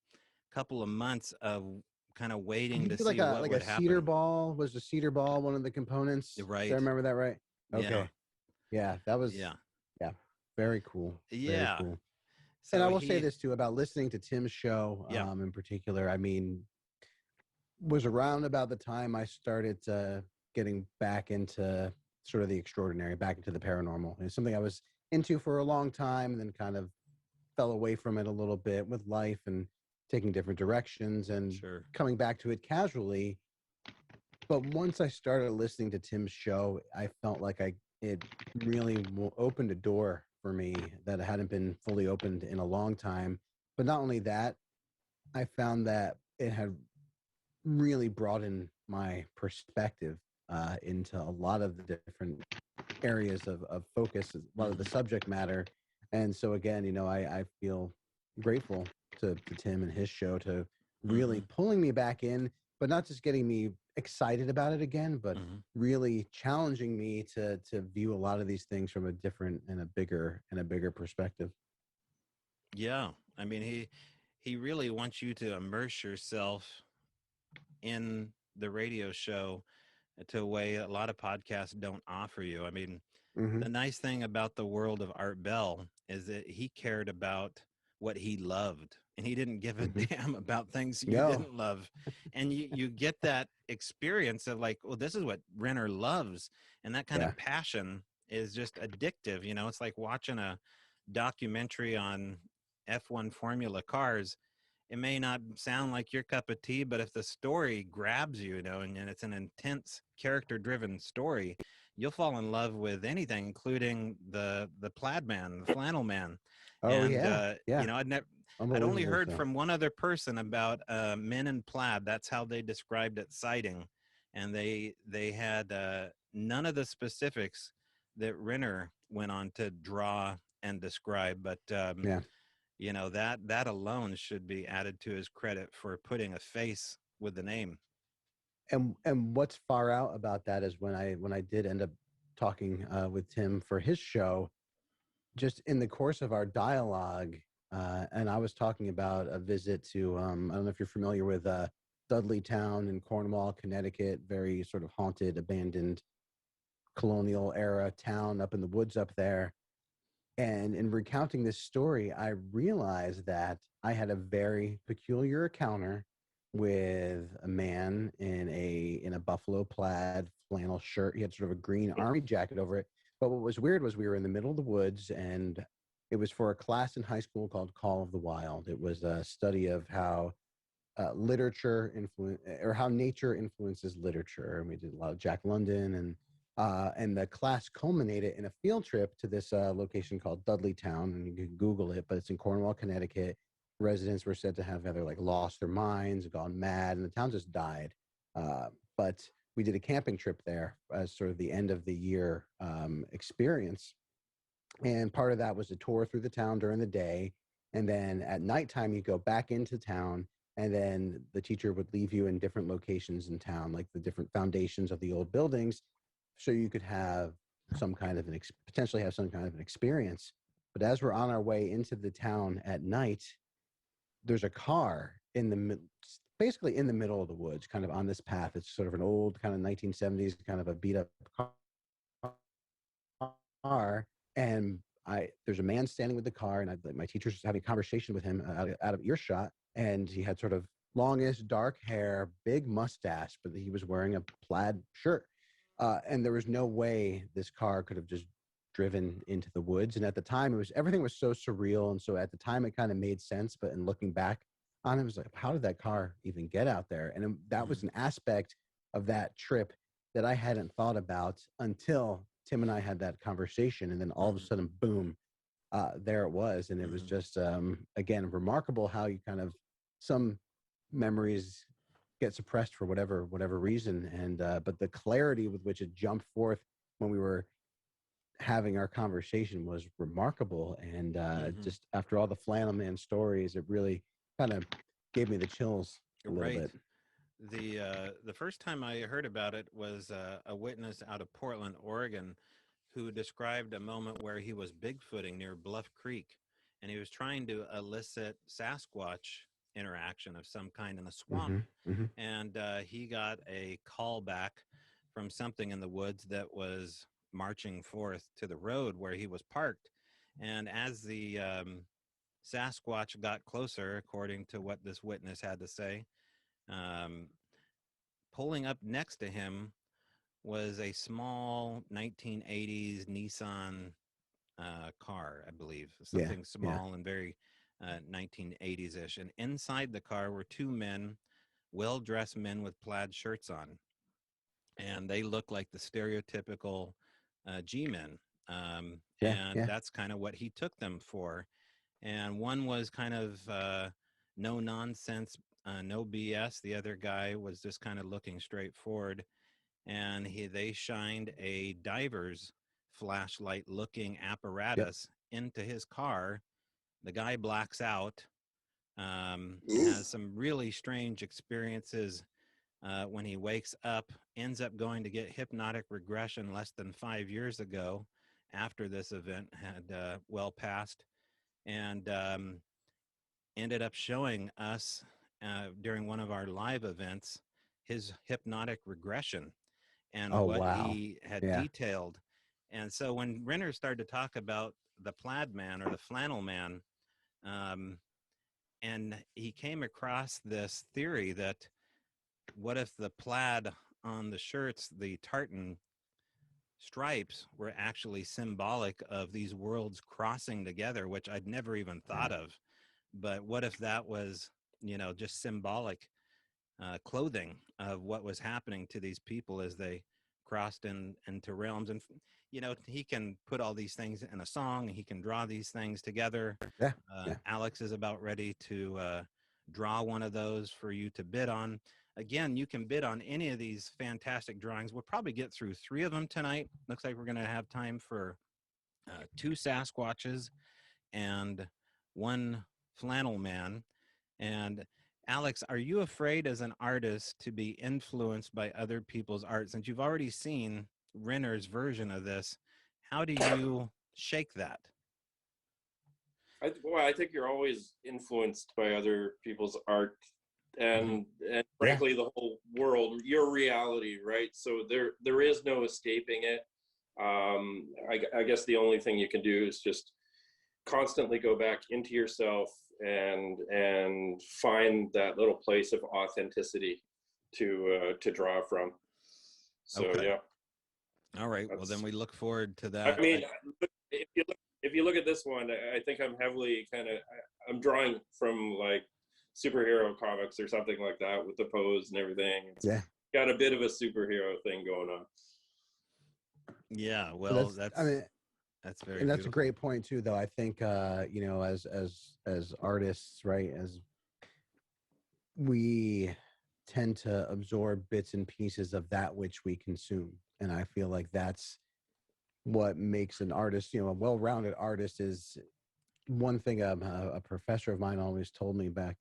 couple of months of kind of waiting You to did see what like would a cedar happen. ball. Was the cedar ball one of the components? Did Right. I remember that right? Yeah. Okay. Yeah, that was Yeah. yeah, very cool. Very Yeah. cool. And I So will say this too about listening to Tim's show, Yeah. in particular. I mean, was around about the time I started getting back into sort of the extraordinary, back into the paranormal. It's something I was into for a long time, and then kind of fell away from it a little bit with life and taking different directions, and Sure. coming back to it casually. But once I started listening to Tim's show, I felt like it really opened a door for me that hadn't been fully opened in a long time. But not only that, I found that it had really broadened my perspective into a lot of the different areas of focus, a lot of the subject matter. And so again, I feel grateful to Tim and his show to really pulling me back in, but not just getting me excited about it again, but really challenging me to view a lot of these things from a different and a bigger perspective. Yeah. I mean, he really wants you to immerse yourself in the radio show to a way a lot of podcasts don't offer you. I mean, the nice thing about the world of Art Bell is that he cared about what he loved, and he didn't give a damn about things you didn't love. And you get that experience of like, well, this is what Renner loves. And that kind of passion is just addictive. It's like watching a documentary on F1 Formula cars. It may not sound like your cup of tea, but if the story grabs you, and it's an intense character-driven story, you'll fall in love with anything, including the plaid man, the flannel man. Oh, and I'd only heard from one other person about men in plaid. That's how they described it sighting, and they had none of the specifics that Renner went on to draw and describe, but that alone should be added to his credit for putting a face with the name. And what's far out about that is when I did end up talking with Tim for his show, just in the course of our dialogue, and I was talking about a visit to I don't know if you're familiar with Dudley Town in Cornwall, Connecticut, very sort of haunted, abandoned colonial era town up in the woods up there. And in recounting this story, I realized that I had a very peculiar encounter with a man in a buffalo plaid flannel shirt. He had sort of a green army jacket over it. But what was weird was we were in the middle of the woods, and it was for a class in high school called Call of the Wild. It was a study of how literature or how nature influences literature. And we did a lot of Jack London, and the class culminated in a field trip to this location called Dudley Town, and you can Google it, but it's in Cornwall, Connecticut. Residents were said to have either like lost their minds, gone mad, and the town just died. But we did a camping trip there as sort of the end of the year experience. And part of that was a tour through the town during the day. And then at nighttime, you go back into town, and then the teacher would leave you in different locations in town, like the different foundations of the old buildings. so you could have some kind of potentially have some kind of an experience. But as we're on our way into the town at night, there's a car basically in the middle of the woods, kind of on this path. It's sort of an old kind of 1970s kind of a beat up car, and there's a man standing with the car, and my teacher's having a conversation with him out of earshot, and he had sort of longish dark hair, big mustache, but he was wearing a plaid shirt, and there was no way this car could have just driven into the woods. And at the time, everything was so surreal, and so at the time it kind of made sense, but in looking back on it, it was like, how did that car even get out there? And that was an aspect of that trip that I hadn't thought about until Tim and I had that conversation, and then all of a sudden, boom, there it was. And it was just, again, remarkable how you kind of, some memories get suppressed for whatever reason. And, but the clarity with which it jumped forth when we were having our conversation was remarkable. And just after all the flannel man stories, it really kind of gave me the chills a little bit. The first time I heard about it was a witness out of Portland, Oregon, who described a moment where he was bigfooting near Bluff Creek, and he was trying to elicit Sasquatch interaction of some kind in the swamp. And he got a call back from something in the woods that was marching forth to the road where he was parked. And as the Sasquatch got closer, according to what this witness had to say, pulling up next to him was a small 1980s Nissan car, I believe, something small and very 1980s-ish. And inside the car were two men, well-dressed men with plaid shirts on, and they looked like the stereotypical G-men. That's kind of what he took them for. And one was kind of no nonsense, no BS. The other guy was just kind of looking straight forward, and they shined a diver's flashlight looking apparatus into his car. The guy blacks out, has some really strange experiences when he wakes up, ends up going to get hypnotic regression less than 5 years ago after this event had well passed, and ended up showing us during one of our live events his hypnotic regression and he had detailed. And so when Renner started to talk about the plaid man or the flannel man, and he came across this theory that what if the plaid on the shirts, the tartan stripes, were actually symbolic of these worlds crossing together, which I'd never even thought of. But what if that was, just symbolic clothing of what was happening to these people as they crossed into realms? And he can put all these things in a song. He can draw these things together. Alex is about ready to draw one of those for you to bid on. Again, you can bid on any of these fantastic drawings. We'll probably get through 3 of them tonight. Looks like we're going to have time for 2 Sasquatches and 1 flannel man. And Alex, are you afraid as an artist to be influenced by other people's art? Since you've already seen Renner's version of this, how do you shake that? I think you're always influenced by other people's art, and frankly, the whole world, your reality, right? So there is no escaping it. I guess the only thing you can do is just constantly go back into yourself and find that little place of authenticity to draw from. So All right. Well, then we look forward to that. I mean, if you look at this one, I think I'm heavily I'm drawing from like superhero comics or something like that with the pose and everything. It's got a bit of a superhero thing going on. Yeah, well, that's very and that's beautiful. A great point too, though. I think as artists, right, as we tend to absorb bits and pieces of that which we consume, and I feel like that's what makes an artist, a well-rounded artist. Is one thing a professor of mine always told me back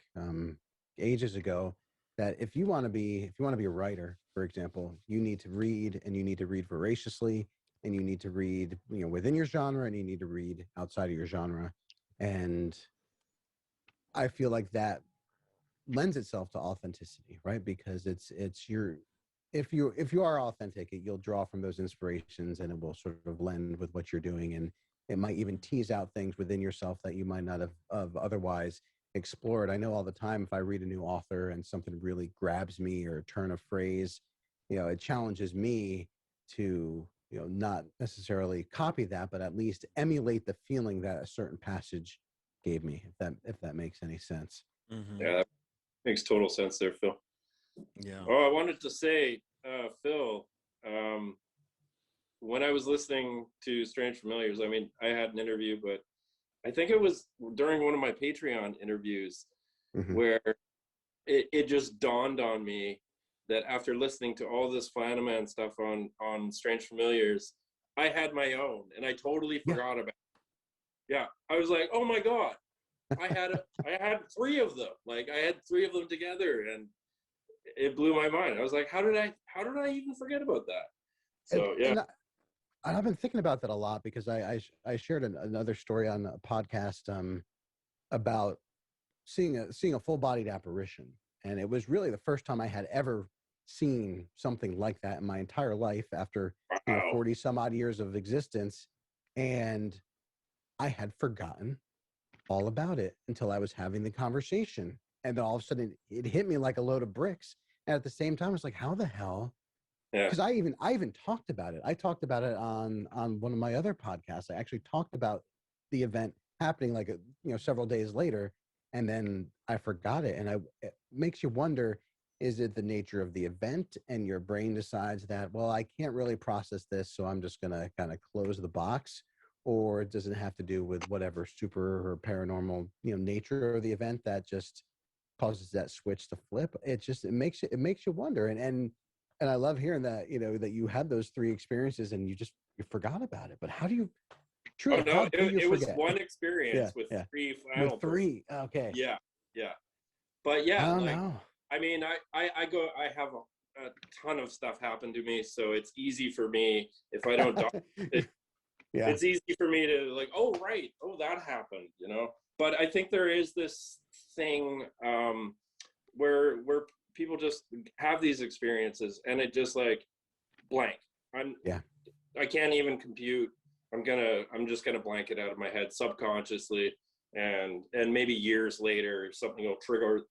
ages ago, that if you want to be a writer, for example, you need to read, and you need to read voraciously, and you need to read, within your genre, and you need to read outside of your genre. And I feel like that lends itself to authenticity, right? Because it's your, if you are authentic, you'll draw from those inspirations, and it will sort of blend with what you're doing, and it might even tease out things within yourself that you might not have otherwise explored. I know all the time, if I read a new author and something really grabs me, or a turn of phrase, it challenges me to, not necessarily copy that, but at least emulate the feeling that a certain passage gave me, if that makes any sense. Mm-hmm. Yeah, that makes total sense there, Phil. Yeah. Oh, I wanted to say, Phil, when I was listening to Strange Familiars, I mean, I had an interview, but I think it was during one of my Patreon interviews where it just dawned on me that after listening to all this Flannel Man stuff on Strange Familiars, I had my own, and I totally forgot about it. Yeah, I was like, oh my God, I had 3 of them. Like, I had 3 of them together, and it blew my mind. I was like, how did I even forget about that? So yeah. And I've been thinking about that a lot, because I shared another story on a podcast about seeing a full-bodied apparition, and it was really the first time I had ever seen something like that in my entire life, after 40 some odd years of existence, and I had forgotten all about it until I was having the conversation, and then all of a sudden it hit me like a load of bricks. And at the same time, it's like, how the hell? Yeah. Because I even talked about it. I talked about it on one of my other podcasts. I actually talked about the event happening like several days later, and then I forgot it. And it makes you wonder: is it the nature of the event, and your brain decides that, well, I can't really process this, so I'm just gonna kind of close the box? Or does it have to do with whatever super or paranormal nature of the event that just causes that switch to flip? It makes you wonder. And I love hearing that, that you had those 3 experiences and you forgot about it. But how do you truly, Oh no, how do you it was forget? one experience with 3 flannel. With 3. Okay. Yeah. But yeah, I don't like, know. I mean, I have a ton of stuff happen to me, so it's easy for me if I don't document it. Yeah. It's easy for me to like, oh right, oh that happened, But I think there is this thing where people just have these experiences, and it just like blank. I can't even compute. I'm just gonna blank it out of my head subconsciously, and maybe years later something will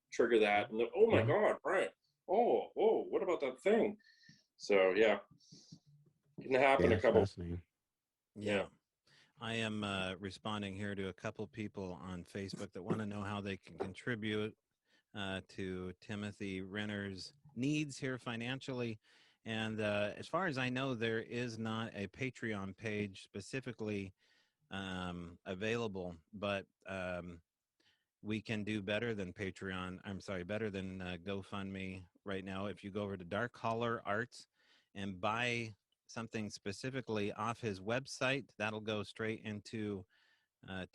trigger that, and then, oh my God, right? Oh, what about that thing? So yeah, it can happen a couple. Yeah. I am responding here to a couple people on Facebook that want to know how they can contribute to Timothy Renner's needs here financially. And as far as I know, there is not a Patreon page specifically available, but we can do better than Patreon. I'm sorry, better than GoFundMe right now. If you go over to Dark Holler Arts and buy something specifically off his website, that'll go straight into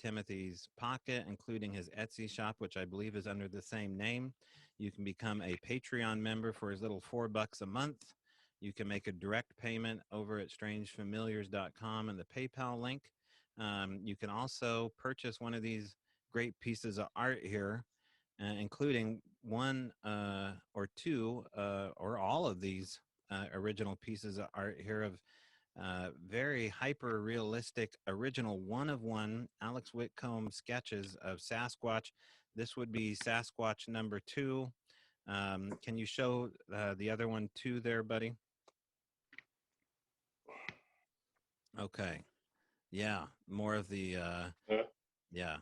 Timothy's pocket, including his Etsy shop, which I believe is under the same name. You can become a Patreon member for as little $4 a month. You can make a direct payment over at strangefamiliars.com and the PayPal link. You can also purchase one of these great pieces of art here, including one or 2 or all of these original pieces of art here of very hyper realistic, original one-of-one Alex Whitcomb sketches of Sasquatch. This would be Sasquatch number 2. Can you show the other one too there, buddy? Okay. Yeah, more of the yeah.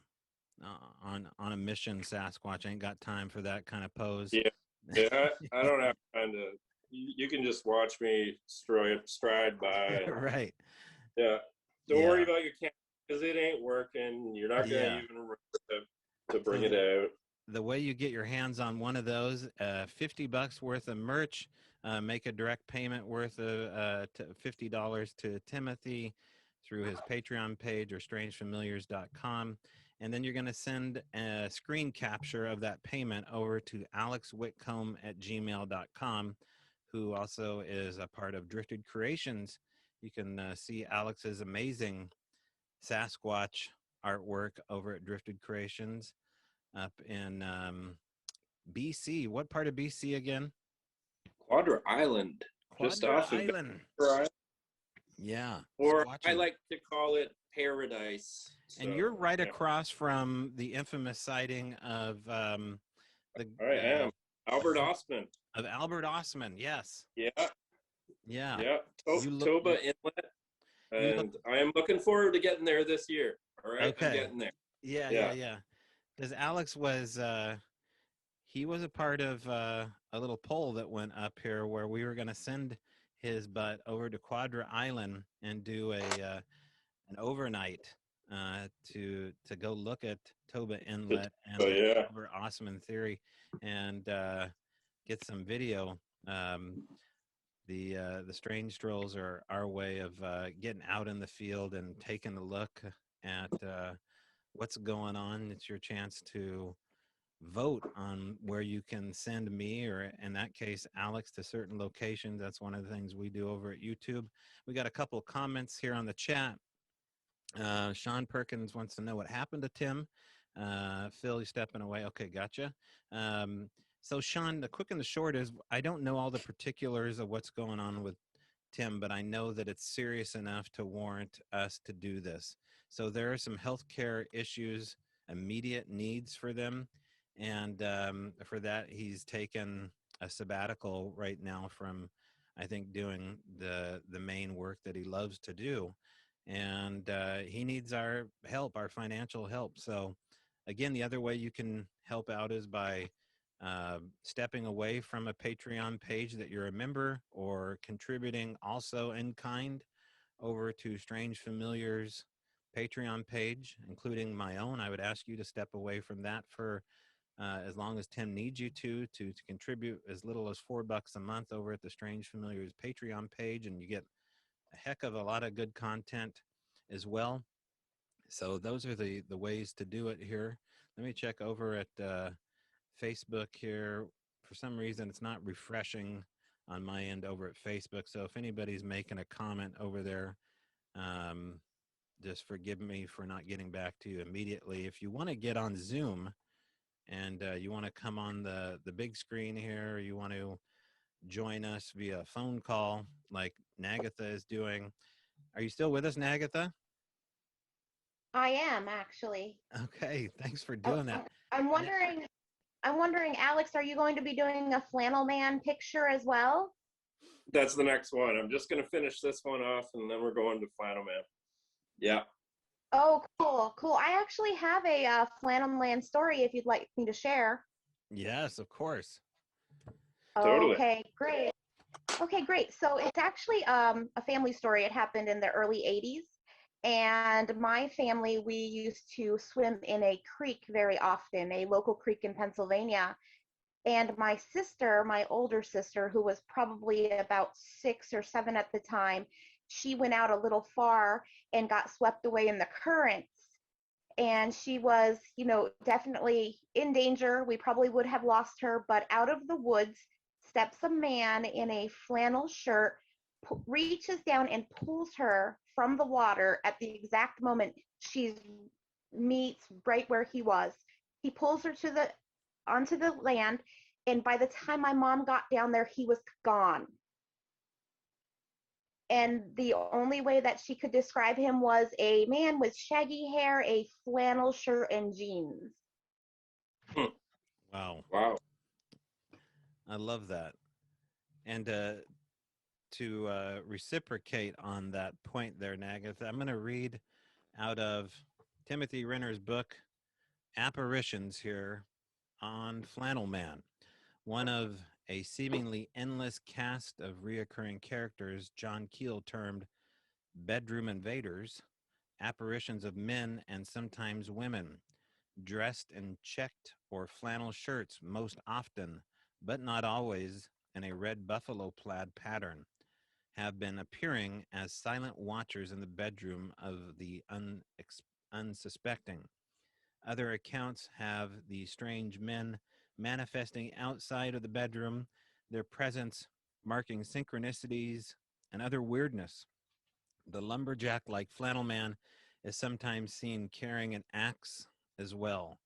On a mission, Sasquatch. Ain't got time for that kind of pose. Yeah. I don't have time to. You can just watch me stride by. Right. Yeah. Don't worry about your camera, because it ain't working. You're not gonna even remember to bring it out. The way you get your hands on one of those, $50 worth of merch, make a direct payment worth of $50 to Timothy through his Patreon page or strangefamiliars.com. And then you're going to send a screen capture of that payment over to alexwitcombe@gmail.com, who also is a part of Drifted Creations. You can see Alex's amazing Sasquatch artwork over at Drifted Creations up in BC. What part of BC again? Quadra Island. Just Quadra off of Island. Vancouver, Yeah. or I Squatching. like to call it paradise. And you're right across from the infamous sighting of I am Albert Osman. Of Albert Osman. Yes. Yeah. Yeah. Yeah. Toba Inlet. And I am looking forward to getting there this year. All right. Okay. I'm getting there. Yeah. Because Alex was he was a part of a little poll that went up here where we were going to send his butt over to Quadra Island and do an overnight to go look at Toba Inlet and the Albert Osman theory and get some video. The strange strolls are our way of getting out in the field and taking a look at what's going on. It's your chance to vote on where you can send me, or in that case, Alex, to certain locations. That's one of the things we do over at YouTube. We got a couple of comments here on the chat. Sean Perkins wants to know what happened to Tim. Phil, you're stepping away. Okay, gotcha. So Sean, the quick and the short is I don't know all the particulars of what's going on with Tim, but I know that it's serious enough to warrant us to do this. So there are some healthcare issues, immediate needs for them. And for that, he's taken a sabbatical right now from, I think, doing the main work that he loves to do. And he needs our help, our financial help. So again, the other way you can help out is by stepping away from a Patreon page that you're a member, or contributing also in kind over to Strange Familiars Patreon page, including my own. I would ask you to step away from that for as long as Tim needs you to contribute as little as $4 a month over at the Strange Familiars Patreon page, and you get a heck of a lot of good content as well. So those are the ways to do it here. Let me check over at Facebook here. For some reason, it's not refreshing on my end over at Facebook. So if anybody's making a comment over there, just forgive me for not getting back to you immediately. If you want to get on Zoom and you want to come on the big screen here, or you want to join us via phone call like Nagatha is doing. Are you still with us, Nagatha? I am actually. Okay, thanks for doing that. I'm wondering, Alex, are you going to be doing a flannel man picture as well? That's the next one. I'm just going to finish this one off, and then we're going to Flannel Man. Yeah. Oh, cool. I actually have a flannel man story if you'd like me to share. Yes, of course. Totally. Okay, great. So it's actually a family story. It happened in the early 80s. And my family, we used to swim in a creek very often, a local creek in Pennsylvania. And my sister, my older sister, who was probably about 6 or 7 at the time, she went out a little far and got swept away in the currents. And she was, definitely in danger. We probably would have lost her, but out of the woods steps a man in a flannel shirt, reaches down and pulls her from the water at the exact moment she meets right where he was. He pulls her onto the land, and by the time my mom got down there, he was gone. And the only way that she could describe him was a man with shaggy hair, a flannel shirt, and jeans. Wow. I love that. And to reciprocate on that point there, Nagatha, I'm going to read out of Timothy Renner's book, Apparitions, here on Flannel Man. One of a seemingly endless cast of reoccurring characters John Keel termed bedroom invaders, apparitions of men and sometimes women, dressed in checked or flannel shirts most often, but not always, in a red buffalo plaid pattern, have been appearing as silent watchers in the bedroom of the unsuspecting. Other accounts have the strange men manifesting outside of the bedroom, their presence marking synchronicities and other weirdness. The lumberjack-like flannel man is sometimes seen carrying an axe as well.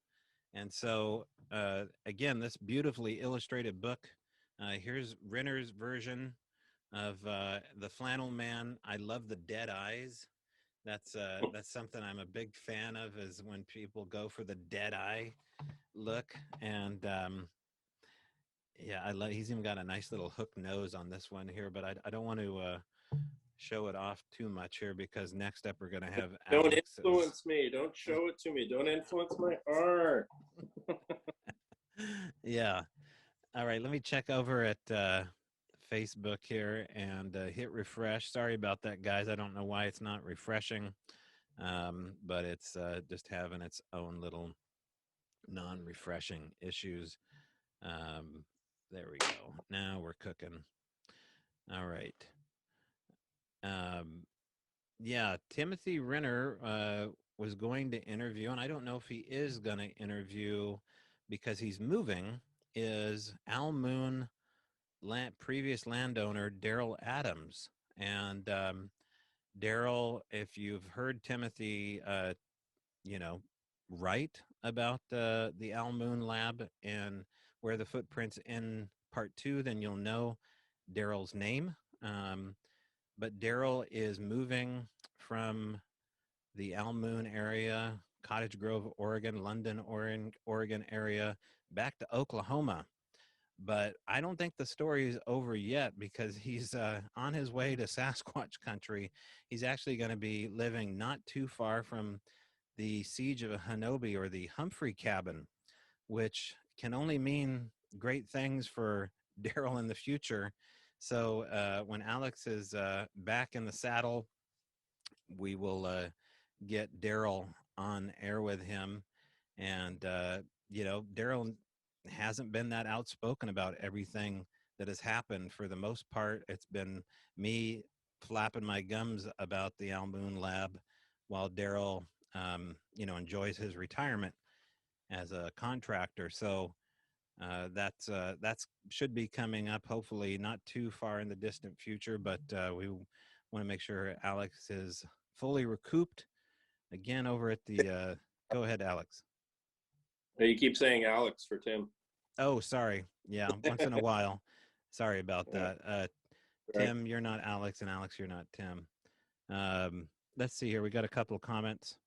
And so, again, this beautifully illustrated book. Here's Renner's version of the flannel man. I love the dead eyes. That's something I'm a big fan of, is when people go for the dead eye look. And yeah, I love. He's even got a nice little hook nose on this one here, but I don't want to show it off too much here, because next up we're going to have Don't Alex's. influence me. Don't show it to me. Don't influence my art. Yeah. All right. Let me check over at Facebook here and hit refresh. Sorry about that, guys. I don't know why it's not refreshing, but it's just having its own little non-refreshing issues. There we go. Now we're cooking. All right. Yeah, Timothy Renner was going to interview, and I don't know if he is going to interview because he's moving, is Al Moon previous landowner Daryl Adams. And Daryl, if you've heard Timothy, write about the Al Moon lab and where the footprints in part 2, then you'll know Daryl's name. But Daryl is moving from the Al Moon area, Cottage Grove, Oregon, London, Oregon area, back to Oklahoma. But I don't think the story is over yet, because he's on his way to Sasquatch country. He's actually going to be living not too far from the siege of Hanobi, or the Humphrey cabin, which can only mean great things for Daryl in the future. So when Alex is back in the saddle, we will get Daryl on air with him. And, Daryl hasn't been that outspoken about everything that has happened. For the most part, it's been me flapping my gums about the Al Moon lab, while Daryl, enjoys his retirement as a contractor. So that's should be coming up, hopefully not too far in the distant future, but we want to make sure Alex is fully recouped. Again, over at the go ahead, Alex. You keep saying Alex for Tim. Oh, sorry. Yeah, once in a while. Sorry about that. Right. Tim, you're not Alex, and Alex, you're not Tim. Let's see here. We got a couple of comments.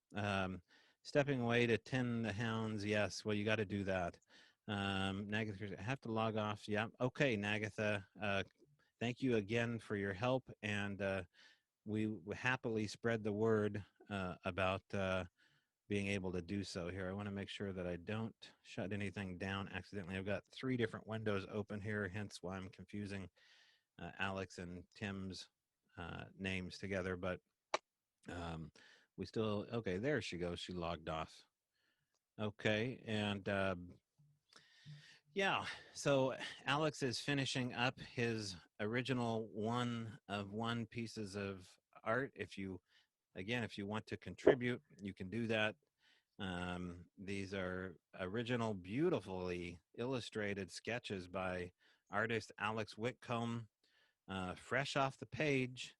Stepping away to tend the hounds. Yes, well, you got to do that. Nagatha, I have to log off. Yeah. Okay, Nagatha. Thank you again for your help, and we happily spread the word about being able to do so here. I want to make sure that I don't shut anything down accidentally. I've got 3 different windows open here, hence why I'm confusing Alex and Tim's names together. But we still, okay, there she goes. She logged off. Okay, and yeah, so Alex is finishing up his original 1 of 1 pieces of art. If you want to contribute, you can do that. These are original, beautifully illustrated sketches by artist Alex Whitcomb, fresh off the page.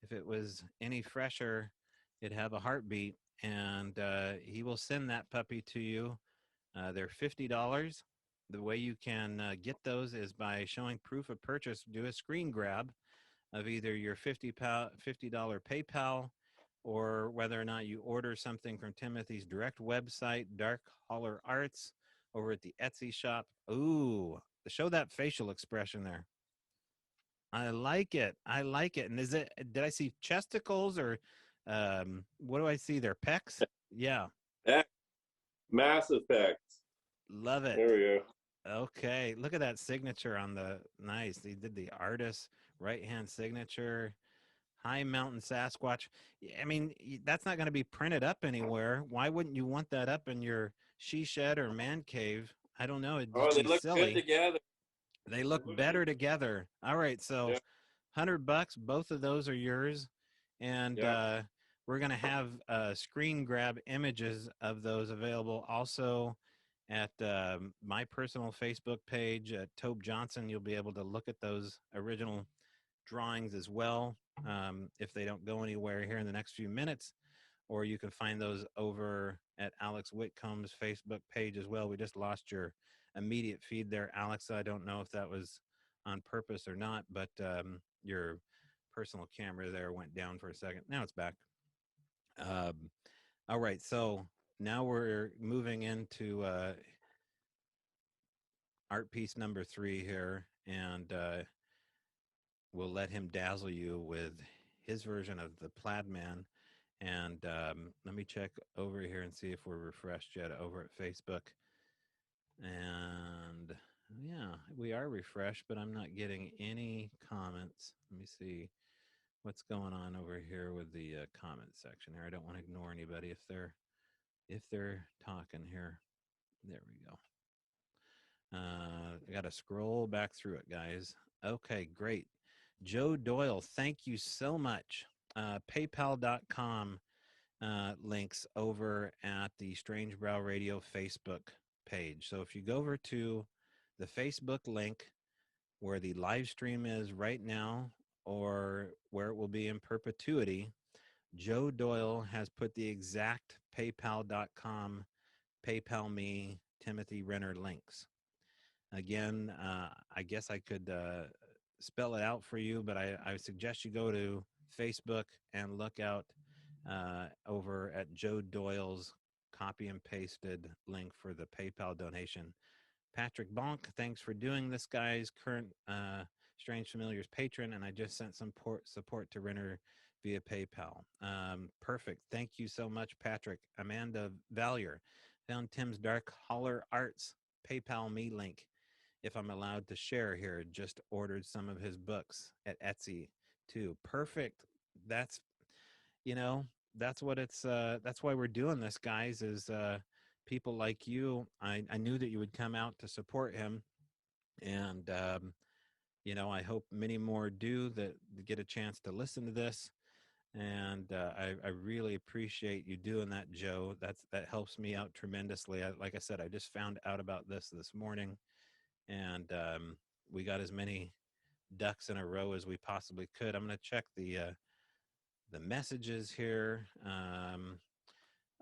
If it was any fresher, it'd have a heartbeat, and he will send that puppy to you. They're $50. The way you can get those is by showing proof of purchase. Do a screen grab of either your $50 PayPal, or whether or not you order something from Timothy's direct website, Dark Holler Arts, over at the Etsy shop. Ooh, show that facial expression there. I like it. I like it. And did I see chesticles, or what do I see there? Pecs? Yeah. Mass Effect. Love it. There we go. Okay. Look at that signature on nice. He did the artist right-hand signature. High Mountain Sasquatch. I mean, that's not going to be printed up anywhere. Why wouldn't you want that up in your she shed or man cave? I don't know. It'd just They be look silly. good together. They look better together. All right, so Yeah. $100. Both of those are yours, and Yeah. we're going to have screen grab images of those available also at my personal Facebook page at Tobe Johnson. You'll be able to look at those original drawings as well, if they don't go anywhere here in the next few minutes. Or you can find those over at Alex Whitcomb's Facebook page as well. We just lost your immediate feed there, Alex. I don't know if that was on purpose or not, but your personal camera there went down for a second. Now it's back. All right, so now we're moving into art piece number 3 here, and we'll let him dazzle you with his version of the Plaid Man. And let me check over here and see if we're refreshed yet over at Facebook. And yeah, we are refreshed, but I'm not getting any comments. Let me see what's going on over here with the comment section here. I don't want to ignore anybody if they're talking here. There we go. I got to scroll back through it, guys. Okay, great. Joe Doyle, thank you so much. PayPal.com links over at the Strange Brow Radio Facebook page. So if you go over to the Facebook link where the live stream is right now, or where it will be in perpetuity, Joe Doyle has put the exact PayPal.com, PayPal me, Timothy Renner links. Again, I guess I could spell it out for you, but I suggest you go to Facebook and look out over at Joe Doyle's copy and pasted link for the PayPal donation. Patrick Bonk, thanks for doing this, guys. Current Strange Familiars patron, and I just sent some support to Renner via PayPal. Perfect. Thank you so much, Patrick. Amanda Valier found Tim's Dark Holler Arts PayPal me link. If I'm allowed to share here, just ordered some of his books at Etsy too. Perfect. That's, that's what it's, that's why we're doing this, guys, is people like you. I knew that you would come out to support him. And, I hope many more do that get a chance to listen to this. And I really appreciate you doing that, Joe. That helps me out tremendously. Like I said, I just found out about this morning, and we got as many ducks in a row as we possibly could. I'm going to check the messages here.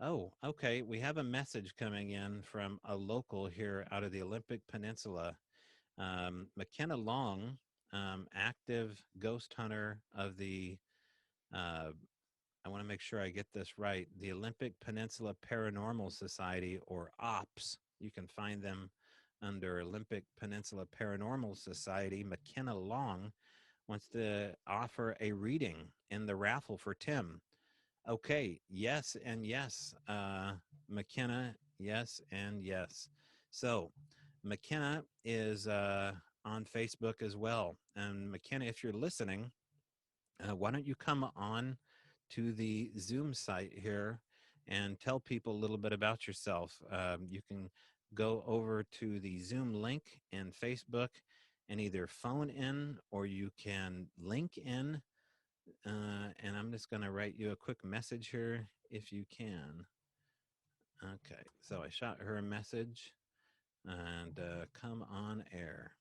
Oh, okay. We have a message coming in from a local here out of the Olympic Peninsula. McKenna Long, active ghost hunter of the, I want to make sure I get this right, the Olympic Peninsula Paranormal Society, or OPS. You can find them under Olympic Peninsula Paranormal Society. McKenna Long wants to offer a reading in the raffle for Tim. Okay, yes and yes. McKenna, yes and yes. So McKenna is on Facebook as well. And McKenna, if you're listening, why don't you come on to the Zoom site here and tell people a little bit about yourself. You can go over to the Zoom link in Facebook and either phone in, or you can link in. And I'm just going to write you a quick message here if you can. Okay, so I shot her a message, and come on air.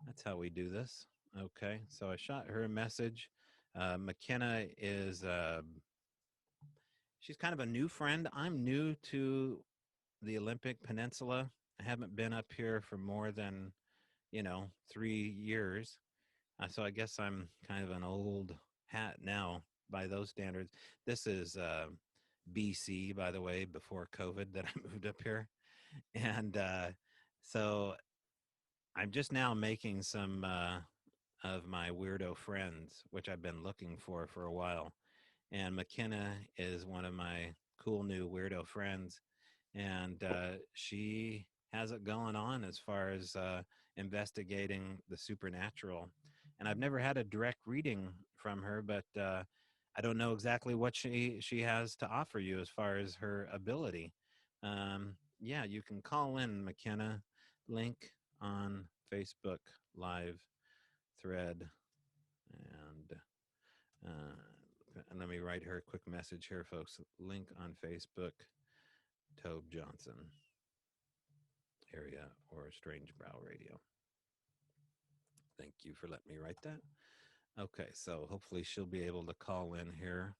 That's how we do this. Okay, so I shot her a message. McKenna is, she's kind of a new friend. I'm new to the Olympic Peninsula. I haven't been up here for more than, 3 years. So I guess I'm kind of an old hat now by those standards. This is BC, by the way, before COVID that I moved up here. And so I'm just now making some of my weirdo friends, which I've been looking for a while. And McKenna is one of my cool new weirdo friends. And she has it going on as far as investigating the supernatural. And I've never had a direct reading from her, but I don't know exactly what she has to offer you as far as her ability. Yeah, you can call in, McKenna. Link on Facebook live thread. And let me write her a quick message here, folks. Link on Facebook, Tobe Johnson. area or Strange Brow Radio. Thank you for letting me write that. Okay, so hopefully she'll be able to call in here.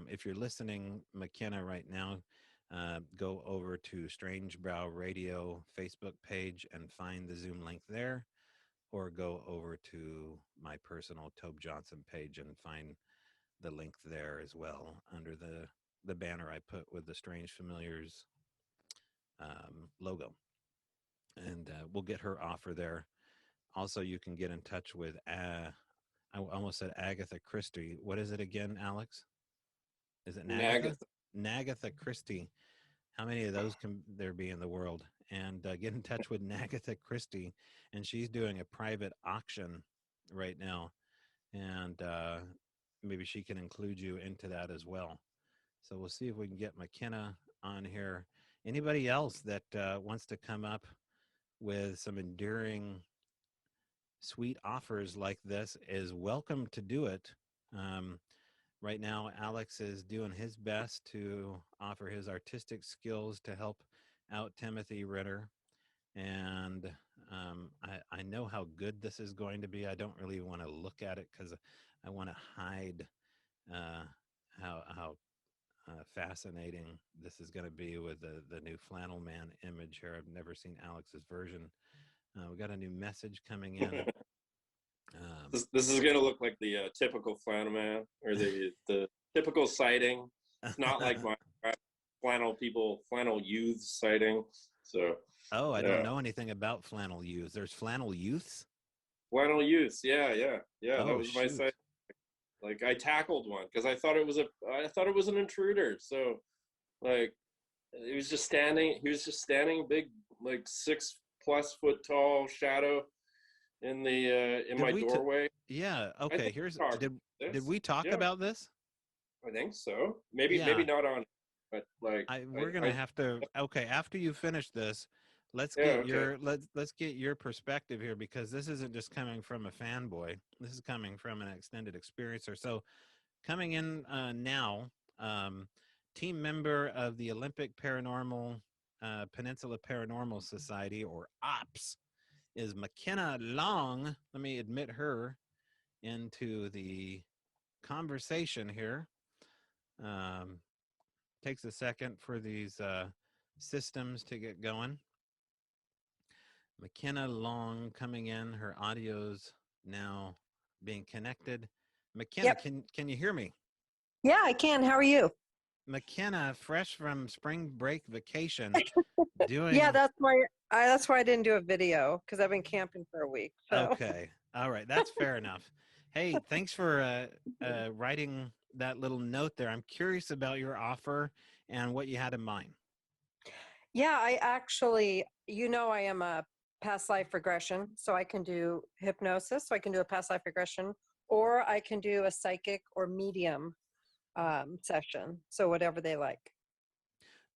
If you're listening, McKenna, right now, go over to Strange Brow Radio Facebook page and find the Zoom link there, or go over to my personal Tobe Johnson page and find the link there as well under the banner I put with the Strange Familiars logo. And we'll get her offer there. Also, you can get in touch with, I almost said Agatha Christie. What is it again, Alex? Is it Nagatha? Nagatha Christie. How many of those can there be in the world? And get in touch with Nagatha Christie, and she's doing a private auction right now. And maybe she can include you into that as well. So we'll see if we can get McKenna on here. Anybody else that wants to come up with some enduring, sweet offers like this is welcome to do it. Right now, Alex is doing his best to offer his artistic skills to help out Timothy Renner. And I know how good this is going to be. I don't really want to look at it because I want to hide how fascinating this is going to be with the new Flannel Man image here. I've never seen Alex's version. We got a new message coming in. This is going to look like the typical flannel man, or the typical sighting. It's not like my flannel youth sighting. So. Oh, I don't know anything about flannel youths. There's flannel youths. Flannel youths, yeah. Oh, that was my sighting. Like I tackled one because I thought it was an intruder. So, like, he was just standing, big, like 6+ foot tall shadow in my doorway. Yeah. Okay. Did we talk yeah. about this? I think so. Maybe not on, but like we're gonna have to. Okay. After you finish this, let's get your perspective here, because this isn't just coming from a fanboy. This is coming from an extended experiencer. So, coming in now, team member of the Olympic Paranormal Peninsula Paranormal Society, or OPS, is McKenna Long. Let me admit her into the conversation here. Takes a second for these systems to get going. McKenna Long coming in. Her audio's now being connected. McKenna, Yep. Can you hear me? Yeah, I can. How are you? McKenna, fresh from spring break vacation, doing. Yeah, that's why I didn't do a video, because I've been camping for a week. So. Okay, all right, that's fair enough. Hey, thanks for writing that little note there. I'm curious about your offer and what you had in mind. Yeah, I actually, I am a past life regression, so I can do hypnosis, so I can do a past life regression, or I can do a psychic or medium session, so whatever they like.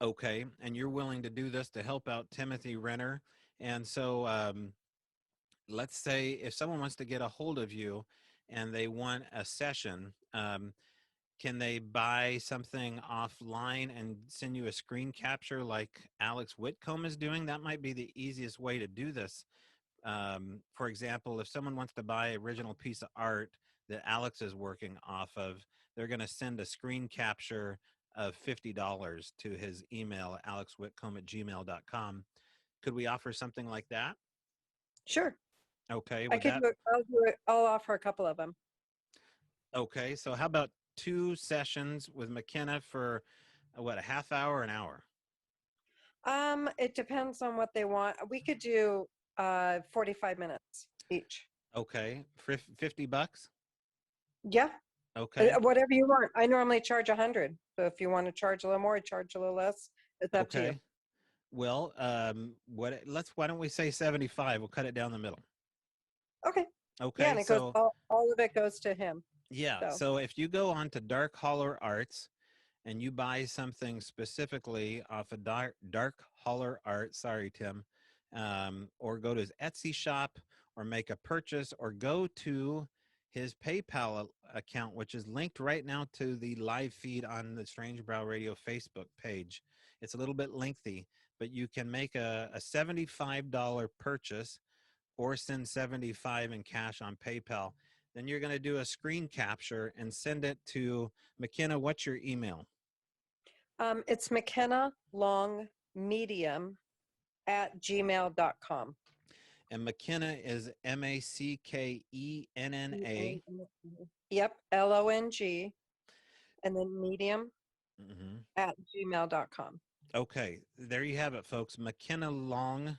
Okay, and you're willing to do this to help out Timothy Renner. And so let's say if someone wants to get a hold of you and they want a session, can they buy something offline and send you a screen capture like Alex Whitcomb is doing? That might be the easiest way to do this. For example, if someone wants to buy an original piece of art that Alex is working off of, they're going to send a screen capture of $50 to his email, alexwitcombe@gmail.com. Could we offer something like that? Sure. Okay. I can do it. I'll do it. I'll offer a couple of them. Okay. So how about 2 sessions with McKenna for a half hour, an hour? It depends on what they want. We could do 45 minutes each. Okay. For $50? Yeah. Okay. Whatever you want. I normally charge 100. So if you want to charge a little more, I charge a little less. It's up to you. Well, why don't we say 75? We'll cut it down the middle. Okay. Okay. Yeah, and it goes, all of it goes to him. Yeah. So if you go on to Dark Holler Arts and you buy something specifically off of Dark Holler Art, sorry, Tim, or go to his Etsy shop or make a purchase or go to his PayPal account, which is linked right now to the live feed on the Strange Brow Radio Facebook page. It's a little bit lengthy, but you can make a $75 purchase or send 75 in cash on PayPal. Then you're going to do a screen capture and send it to McKenna. What's your email? It's McKenna Long Medium at gmail.com. And McKenna is MACKENNA. Yep, LONG, and then medium Mm-hmm. at gmail.com. Okay, there you have it, folks. McKenna Long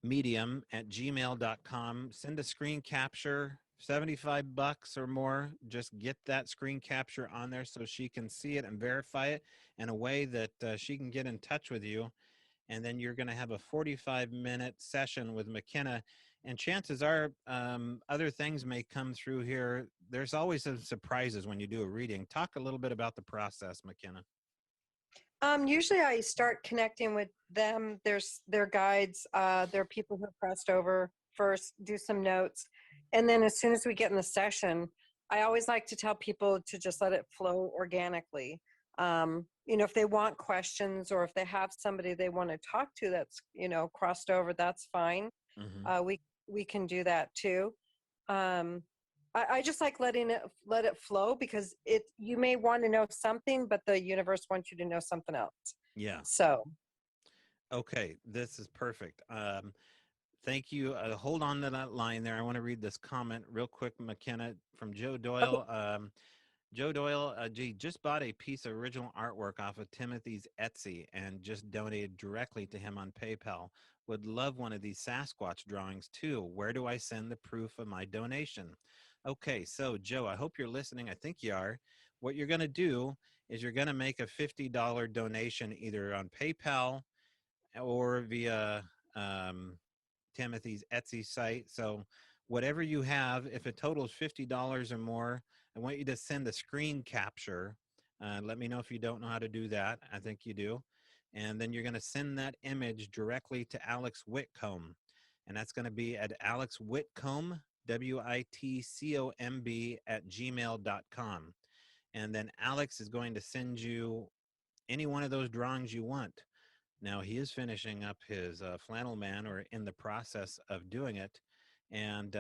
Medium at gmail.com. Send a screen capture, $75 or more. Just get that screen capture on there so she can see it and verify it in a way that she can get in touch with you. And then you're going to have a 45-minute session with McKenna. And chances are other things may come through here. There's always some surprises when you do a reading. Talk a little bit about the process, McKenna. Usually I start connecting with them. There's their guides. There are people who have crossed over first, do some notes. And then as soon as we get in the session, I always like to tell people to just let it flow organically. If they want questions or if they have somebody they want to talk to that's, crossed over, that's fine. Mm-hmm. We can do that too. I just like let it flow because you may want to know something, but the universe wants you to know something else. Yeah. So. Okay, this is perfect. Thank you. Hold on to that line there. I want to read this comment real quick, McKenna, from Joe Doyle. Joe Doyle, gee, just bought a piece of original artwork off of Timothy's Etsy and just donated directly to him on PayPal. Would love one of these Sasquatch drawings too. Where do I send the proof of my donation? Okay, so Joe, I hope you're listening. I think you are. What you're going to do is you're going to make a $50 donation either on PayPal or via Timothy's Etsy site. So whatever you have, if it totals $50 or more, I want you to send a screen capture. Let me know if you don't know how to do that. I think you do. And then you're going to send that image directly to Alex Whitcomb. And that's going to be at Alex Whitcomb, WITCOMB at gmail.com. And then Alex is going to send you any one of those drawings you want. Now, he is finishing up his flannel man, or in the process of doing it. And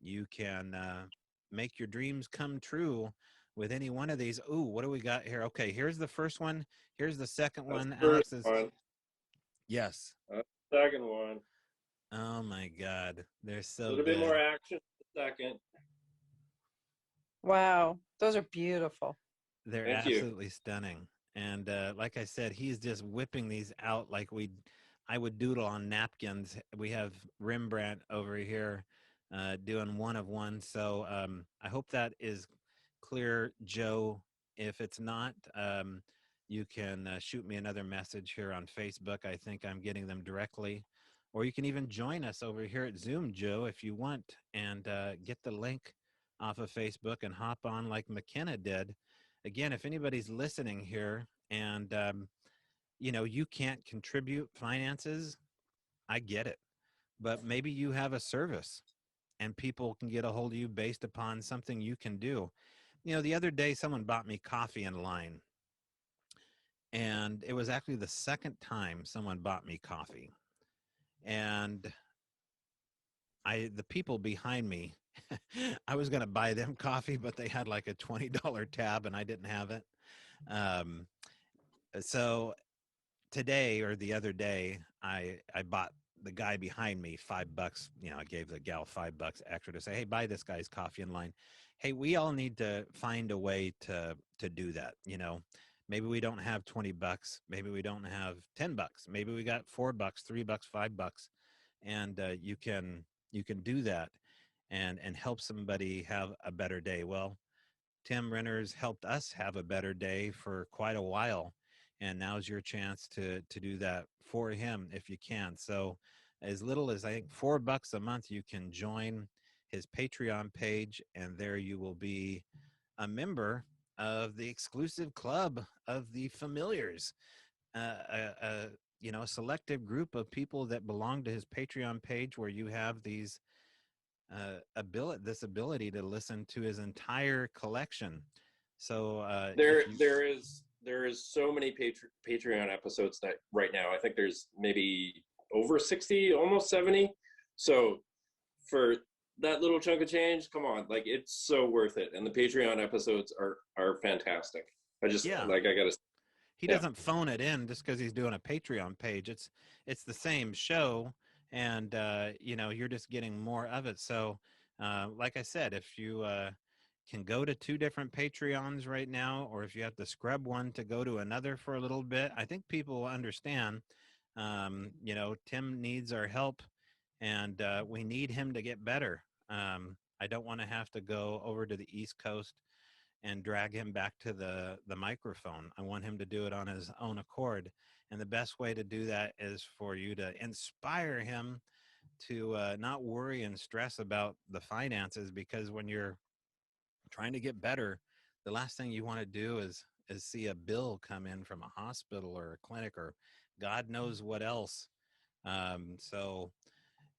you can make your dreams come true with any one of these. Ooh, what do we got here? Okay, here's the first one. Here's the second That's one. the first Alex is. one. Yes. Second one. Oh, my God. They're so A little good. bit more action. Second. Wow, those are beautiful. They're Thank you. absolutely stunning. And like I said, he's just whipping these out like I would doodle on napkins. We have Rembrandt over here doing one of one. So I hope that is clear, Joe. If it's not, you can shoot me another message here on Facebook. I think I'm getting them directly. Or you can even join us over here at Zoom, Joe, if you want, and get the link off of Facebook and hop on like McKenna did. Again, if anybody's listening here and, you can't contribute finances, I get it. But maybe you have a service and people can get a hold of you based upon something you can do. The other day, someone bought me coffee in line. And it was actually the second time someone bought me coffee. And the people behind me, I was going to buy them coffee, but they had like a $20 tab and I didn't have it. So today or the other day, I bought the guy behind me $5. I gave the gal $5 extra to say, hey, buy this guy's coffee in line. Hey, we all need to find a way to do that. Maybe we don't have $20. Maybe we don't have $10. Maybe we got $4, $3, $5, and you can do that and help somebody have a better day. Well, Tim Renner's helped us have a better day for quite a while. And now's your chance to do that for him if you can. So as little as I think $4 a month, you can join his Patreon page, and there you will be a member of the exclusive club of the familiars, a selective group of people that belong to his Patreon page, where you have these ability to listen to his entire collection. So There is there is so many Patreon episodes that right now. I think there's maybe over 60, almost 70. So for that little chunk of change, come on, like it's so worth it. And the Patreon episodes are fantastic. I just Yeah. like I gotta. He Yeah. doesn't phone it in just because he's doing a Patreon page. It's the same show, and you're just getting more of it. So, like I said, if you can go to 2 different Patreons right now, or if you have to scrub one to go to another for a little bit, I think people will understand. Tim needs our help, and we need him to get better. I don't want to have to go over to the East Coast and drag him back to the microphone. I want him to do it on his own accord. And the best way to do that is for you to inspire him to not worry and stress about the finances, because when you're trying to get better, the last thing you want to do is see a bill come in from a hospital or a clinic or God knows what else. So,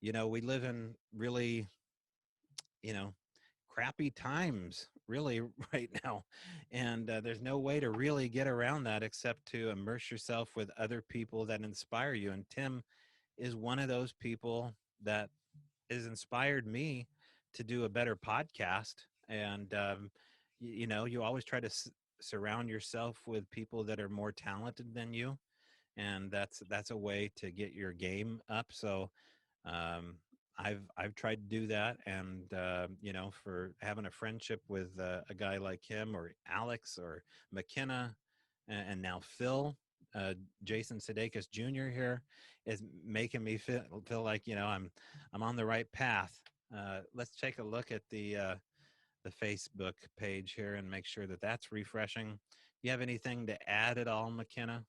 we live in really, you know, crappy times really right now, and there's no way to really get around that except to immerse yourself with other people that inspire you. And Tim is one of those people that has inspired me to do a better podcast. And you always try to surround yourself with people that are more talented than you, and that's a way to get your game up. So um, I've tried to do that, and for having a friendship with a guy like him or Alex or McKenna, and now Phil, Jason Sudeikis Jr. here is making me feel like I'm on the right path. Let's take a look at the Facebook page here and make sure that that's refreshing. You have anything to add at all, McKenna?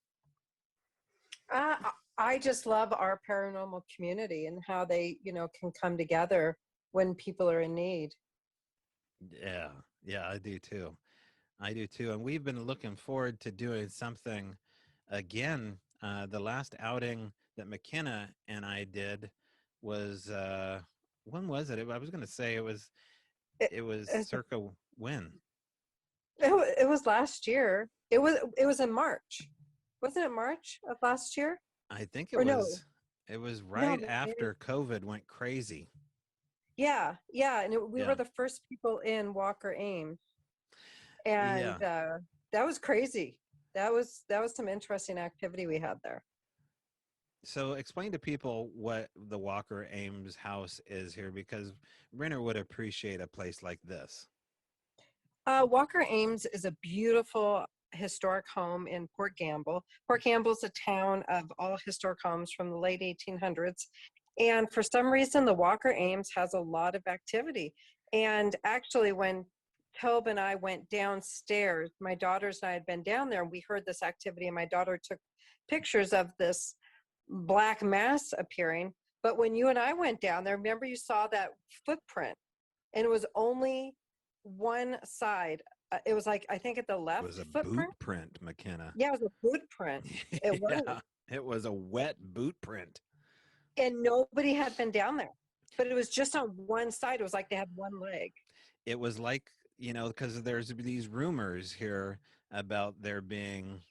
Uh, I just love our paranormal community and how they, can come together when people are in need. Yeah, I do too. I do too. And we've been looking forward to doing something again. The last outing that McKenna and I did was when was it? I was going to say It, it was it, circa when? it was last year. It was in March. Wasn't it March of last year? I think Or no, it was no, right after COVID went crazy. yeah, and we Yeah. were the first people in Walker Ames, and Yeah. that was crazy. That was some interesting activity we had there. So explain to people what the Walker Ames house is here, because Renner would appreciate a place like this. Walker Ames is a beautiful historic home in Port Gamble. Port Gamble is a town of all historic homes from the late 1800s. And for some reason, the Walker Ames has a lot of activity. And actually, when Tobe and I went downstairs, my daughters and I had been down there, and we heard this activity, and my daughter took pictures of this black mass appearing. But when you and I went down there, remember you saw that footprint, and it was only one side. It was like, I think at the It left was a boot footprint. print, McKenna. Yeah, it was a boot print. It was. Yeah, it was a wet boot print. And nobody had been down there. But it was just on one side. It was like they had one leg. It was like, because there's these rumors here about there being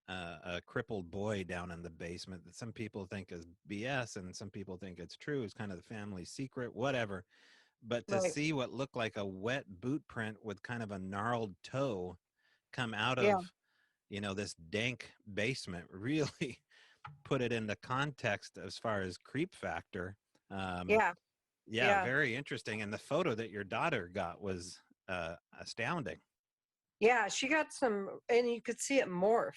a crippled boy down in the basement that some people think is BS and some people think it's true. It's kind of the family secret, whatever. But to Right. see what looked like a wet boot print with kind of a gnarled toe come out Yeah. of, this dank basement really put it into context as far as creep factor. Um, Yeah. yeah, Yeah. very interesting. And the photo that your daughter got was astounding. Yeah. She got some, and you could see it morph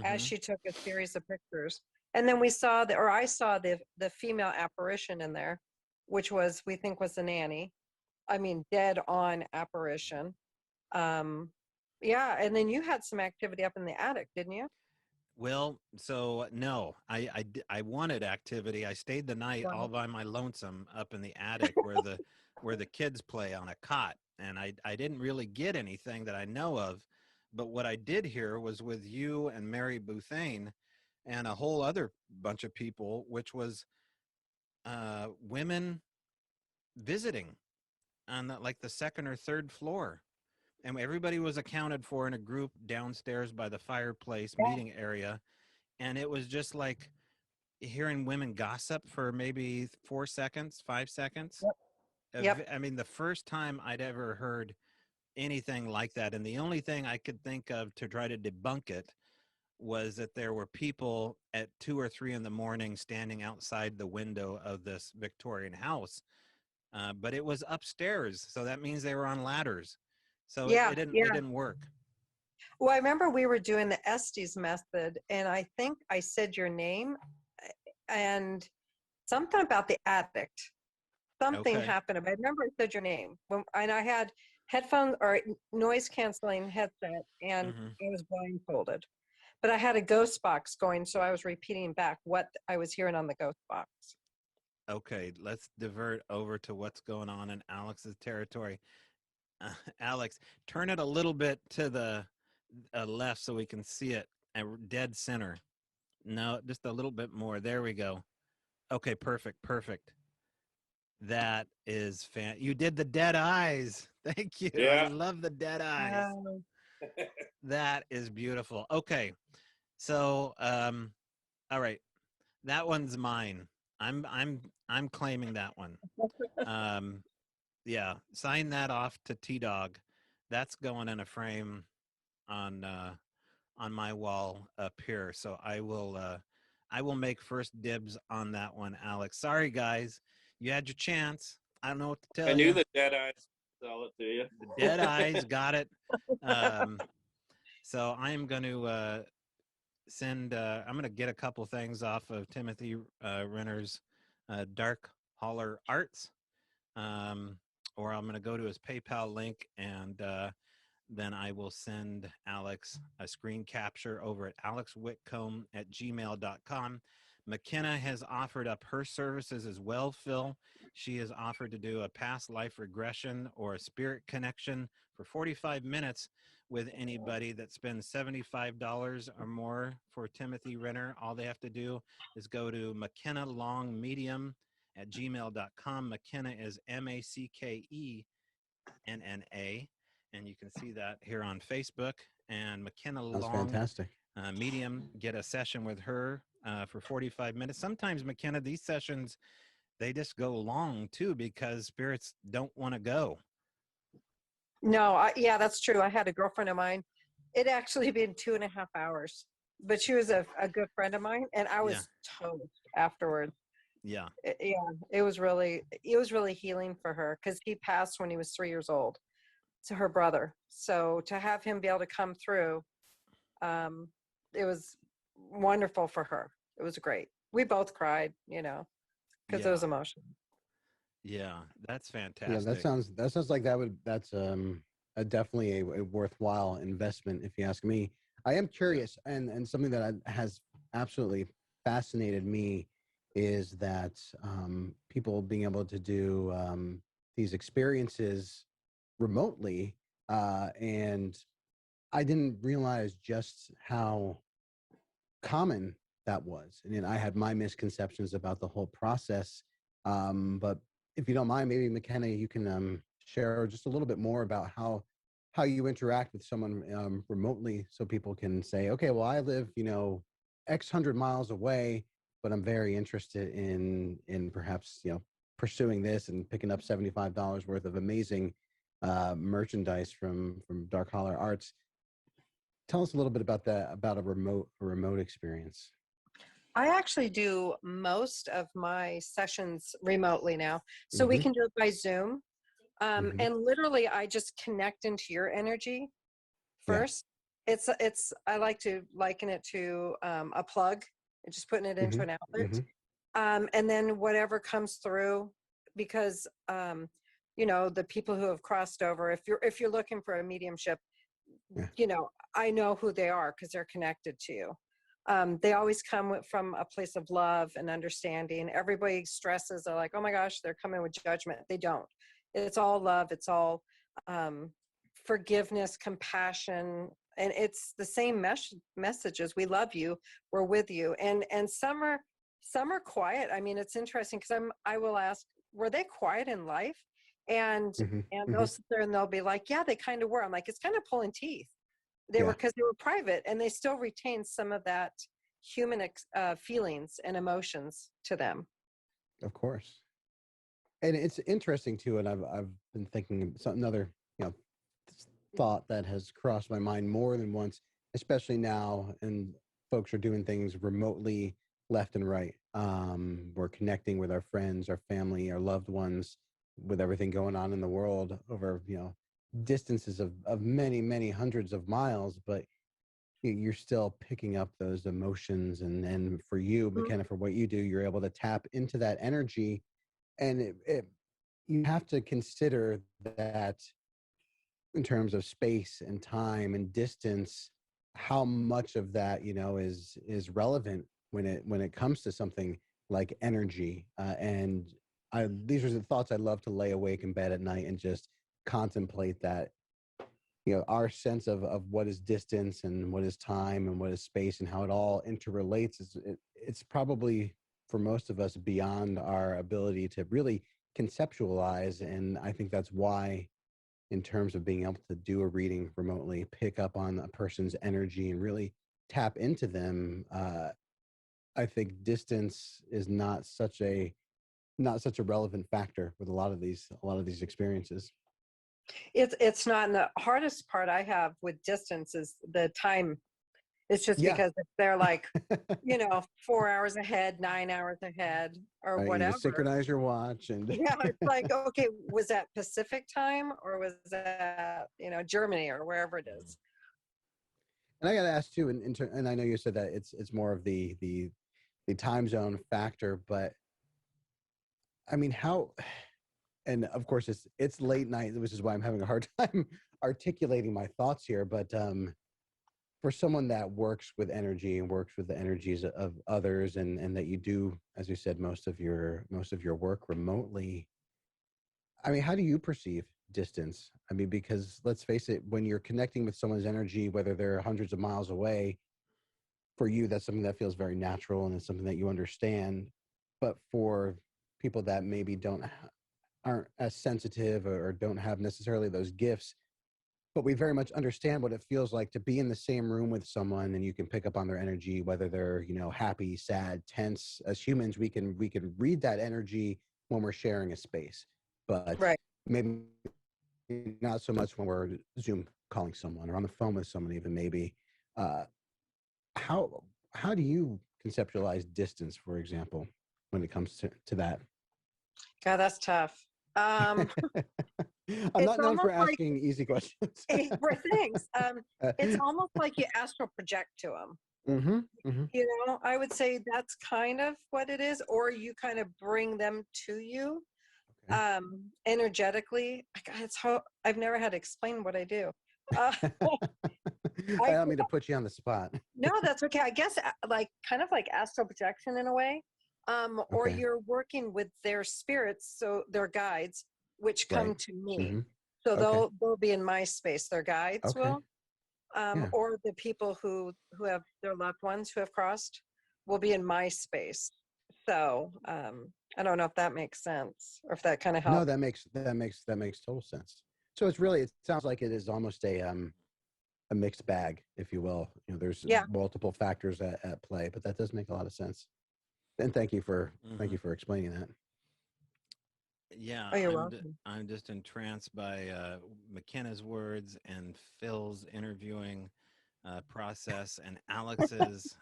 as Hmm. she took a series of pictures. And then we saw or I saw the female apparition in there, which we think was the nanny. I mean, dead on apparition. Um, yeah. And then you had some activity up in the attic, didn't you? Well, so no, I wanted activity. I stayed the night all Wow. by my lonesome up in the attic where the kids play on a cot, and I didn't really get anything that I know of, but what I did hear was with you and Mary Bouthane and a whole other bunch of people, which was women visiting on like the second or third floor, and everybody was accounted for in a group downstairs by the fireplace Yeah. meeting area. And it was just like hearing women gossip for maybe 4 seconds, 5 seconds. Yep. I mean, the first time I'd ever heard anything like that. And the only thing I could think of to try to debunk it was that there were people at 2 or 3 in the morning standing outside the window of this Victorian house. But it was upstairs. So that means they were on ladders. So Yeah. it Yeah. didn't work. Well, I remember we were doing the Estes method, and I think I said your name and something about the addict. Something Okay. happened. I remember I said your name. And I had headphones or noise canceling headset, and Hmm. I was blindfolded. But I had a ghost box going, so I was repeating back what I was hearing on the ghost box. Okay, let's divert over to what's going on in Alex's territory. Alex, turn it a little bit to the left so we can see it at dead center. No, just a little bit more. There we go. Okay, perfect, perfect. That is You did the dead eyes. Thank you. I Yeah. love the dead eyes. That is beautiful. Okay, so all right, that one's mine. I'm claiming that one. Yeah, sign that off to T-Dog. That's going in a frame on my wall up here. So I will make first dibs on that one, Alex. Sorry guys, you had your chance. I don't know what to tell I you. knew the dead eyes would sell it to you. The dead eyes got it. So I'm going to send. I'm going to get a couple things off of Timothy Renner's Dark Holler Arts, or I'm going to go to his PayPal link, and then I will send Alex a screen capture over at alexwitcombe@gmail.com. McKenna has offered up her services as well, Phil. She has offered to do a past life regression or a spirit connection for 45 minutes with anybody that spends $75 or more for Timothy Renner. All they have to do is go to McKenna Long Medium at gmail.com. McKenna is MACKENNA. And you can see that here on Facebook. And McKenna That's Long fantastic. Medium, get a session with her for 45 minutes. Sometimes, McKenna, these sessions, they just go long too because spirits don't want to go. No, yeah, that's true. I had a girlfriend of mine. It actually been 2.5 hours, but she was a good friend of mine, and I was toast afterwards. Yeah. It was really healing for her because he passed when he was 3 years old to her brother. So to have him be able to come through, it was wonderful for her. It was great. We both cried, because it was emotional. Yeah, that's fantastic. Yeah, that sounds like that's definitely a worthwhile investment if you ask me. I am curious, and something that has absolutely fascinated me is that people being able to do these experiences remotely, and I didn't realize just how common that was. And I had my misconceptions about the whole process, but if you don't mind, maybe McKenna, you can share just a little bit more about how you interact with someone remotely, so people can say, okay, well, I live, X hundred miles away, but I'm very interested in perhaps pursuing this and picking up $75 worth of amazing merchandise from Dark Holler Arts. Tell us a little bit about that, about a remote experience. I actually do most of my sessions remotely now. So we can do it by Zoom. And literally I just connect into your energy first. It's I like to liken it to a plug, just putting it into an outlet. And then whatever comes through, because the people who have crossed over, if you're looking for a mediumship, I know who they are because they're connected to you. They always come from a place of love and understanding. Everybody stresses, they're like, oh my gosh, they're coming with judgment. They don't. It's all love. It's all forgiveness, compassion. And it's the same messages. We love you. We're with you. And some are quiet. I mean, it's interesting because I will ask, were they quiet in life? And Mm-hmm. they'll sit there and they'll be like, yeah, they kind of were. I'm like, it's kind of pulling teeth. They Yeah. were, because they were private, and they still retain some of that human feelings and emotions to them. Of course. And it's interesting too, and I've been thinking of another, you know, thought that has crossed my mind more than once, especially now, and folks are doing things remotely left and right. We're connecting with our friends, our family, our loved ones, with everything going on in the world over, you know, distances of many, many hundreds of miles, but you're still picking up those emotions. And for you, McKenna, for what you do, you're able to tap into that energy. And you have to consider that in terms of space and time and distance, how much of that, you know, is relevant when it comes to something like energy. And these are the thoughts I love to lay awake in bed at night and just contemplate that, you know, our sense of what is distance and what is time and what is space and how it all interrelates it's probably for most of us beyond our ability to really conceptualize. And I think that's why, in terms of being able to do a reading remotely, pick up on a person's energy and really tap into them, I think distance is not such a relevant factor with a lot of these experiences. It's not. And the hardest part I have with distance is the time. It's just Yeah. because if they're like, 4 hours ahead, 9 hours ahead, or Right, you need to whatever. synchronize your watch and Yeah, it's like, okay, was that Pacific time or was that, Germany or wherever it is? And I got to ask too, and I know you said that it's more of the time zone factor, but I mean, how? And of course, it's late night, which is why I'm having a hard time articulating my thoughts here. But for someone that works with energy and works with the energies of others, and that you do, as you said, most of your work remotely, I mean, how do you perceive distance? I mean, because let's face it, when you're connecting with someone's energy, whether they're hundreds of miles away, for you, that's something that feels very natural and it's something that you understand. But for people that maybe aren't as sensitive or don't have necessarily those gifts, but we very much understand what it feels like to be in the same room with someone and you can pick up on their energy, whether they're, happy, sad, tense. As humans, we can read that energy when we're sharing a space, but Right. maybe not so much when we're Zoom calling someone or on the phone with someone, even maybe. Uh, how do you conceptualize distance, for example, when it comes to that? God, that's tough. I'm It's not known for almost like, asking easy questions. for things, it's almost like you astral project to them. Mm-hmm, mm-hmm. I would say that's kind of what it is, or you kind of bring them to you. Okay. Energetically. I've never had to explain what I do. I I don't mean to put you on the spot. No, that's okay. I guess like kind of like astral projection in a way. Or Okay. you're working with their spirits, so their guides, which come Right. to me. Mm-hmm. So Okay. they'll be in my space. Their guides Okay. will, Yeah. or the people who have their loved ones who have crossed will be in my space. So I don't know if that makes sense or if that kind of No, helps. that makes total sense. So it sounds like it is almost a mixed bag, if you will. There's Yeah. multiple factors at play, but that does make a lot of sense. And thank you for explaining that. Yeah, Oh, you're welcome. I'm just entranced by McKenna's words and Phil's interviewing process and Alex's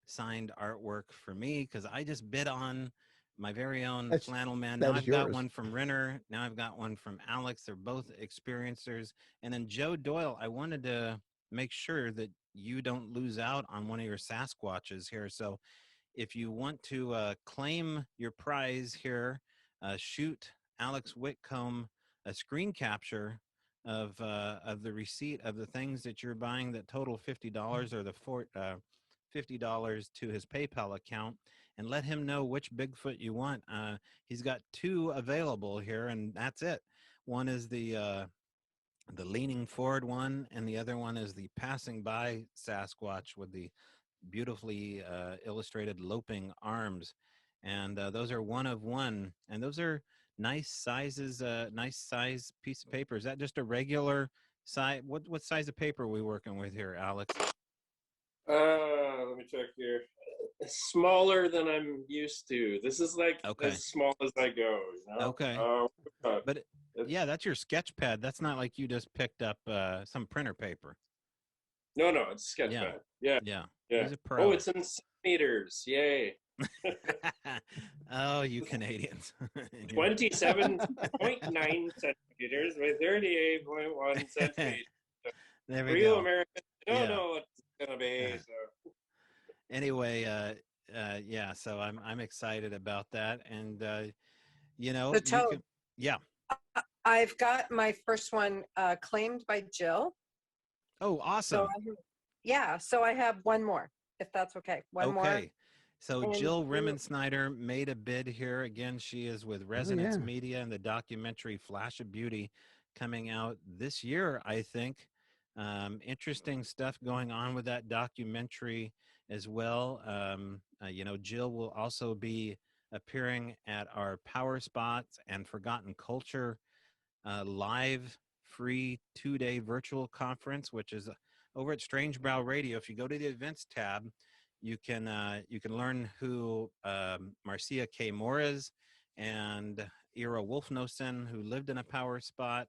signed artwork for me, because I just bid on my very own flannel man. Now I've got one from Renner. Now I've got one from Alex. They're both experiencers. And then Joe Doyle, I wanted to make sure that you don't lose out on one of your Sasquatches here. So if you want to claim your prize here, shoot Alex Whitcomb a screen capture of the receipt of the things that you're buying that total $50, or the $50 to his PayPal account, and let him know which Bigfoot you want. He's got two available here, and that's it. One is the leaning forward one, and the other one is the passing by Sasquatch with the beautifully illustrated loping arms. And those are one of one, and those are nice sizes, nice size piece of paper. Is that just a regular size? What size of paper are we working with here, Alex? Let me check here. Smaller than I'm used to. This is like Okay. as small as I go. Okay. But yeah, that's your sketch pad. That's not like you just picked up some printer paper. No, it's sketch Yeah. pad. Yeah. He's a pro. Oh, it's in centimeters. Yay. Oh, you Canadians. 27.9 centimeters by 38.1 centimeters. There For we you go. Americans, I don't Yeah. know what it's gonna be. So. Anyway, yeah. So I'm excited about that, and The you toad. can. Yeah. I've got my first one claimed by Jill. Oh, awesome. So I have one more, if that's okay. One more. Okay. So And Jill Rimmon-Snyder made a bid here. Again, she is with Resonance yeah. Media and the documentary Flash of Beauty coming out this year, I think. Interesting stuff going on with that documentary as well. Jill will also be appearing at our Power Spots and Forgotten Culture live free 2-day virtual conference, which is over at Strange Brow Radio. If you go to the events tab, you can learn who Marcia K. Moore is, and Ira Wolfnosen, who lived in a power spot,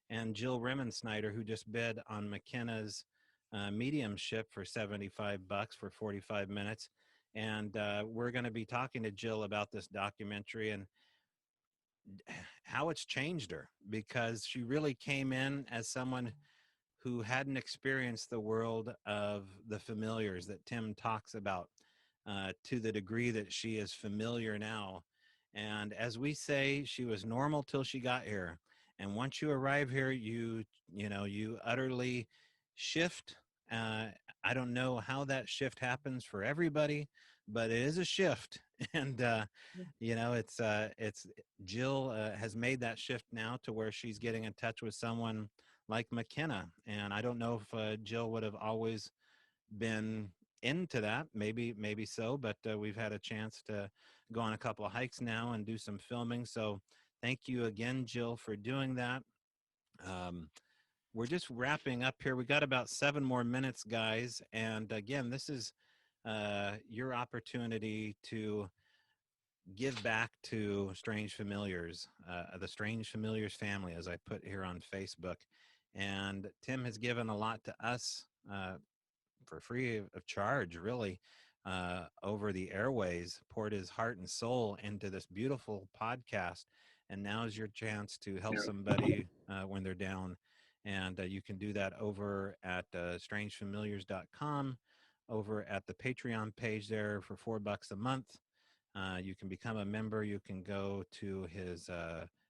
and Jill Rimmon-Snyder, who just bid on McKenna's mediumship for $75 for 45 minutes. And we're going to be talking to Jill about this documentary and how it's changed her, because she really came in as someone who hadn't experienced the world of the familiars that Tim talks about to the degree that she is familiar now. And as we say, she was normal till she got here. And once you arrive here, you utterly shift. I don't know how that shift happens for everybody, but it is a shift. And it's Jill has made that shift now to where she's getting in touch with someone like McKenna. And I don't know if Jill would have always been into that. Maybe so, but we've had a chance to go on a couple of hikes now and do some filming. So thank you again, Jill, for doing that. We're just wrapping up here. We got about 7 more minutes, guys. And again, this is your opportunity to give back to Strange Familiars, the Strange Familiars family, as I put here on Facebook. And Tim has given a lot to us for free of charge, really, over the airways, poured his heart and soul into this beautiful podcast. And now is your chance to help somebody when they're down. And you can do that over at strangefamiliars.com, over at the Patreon page there for $4 a month. You can become a member. You can go to his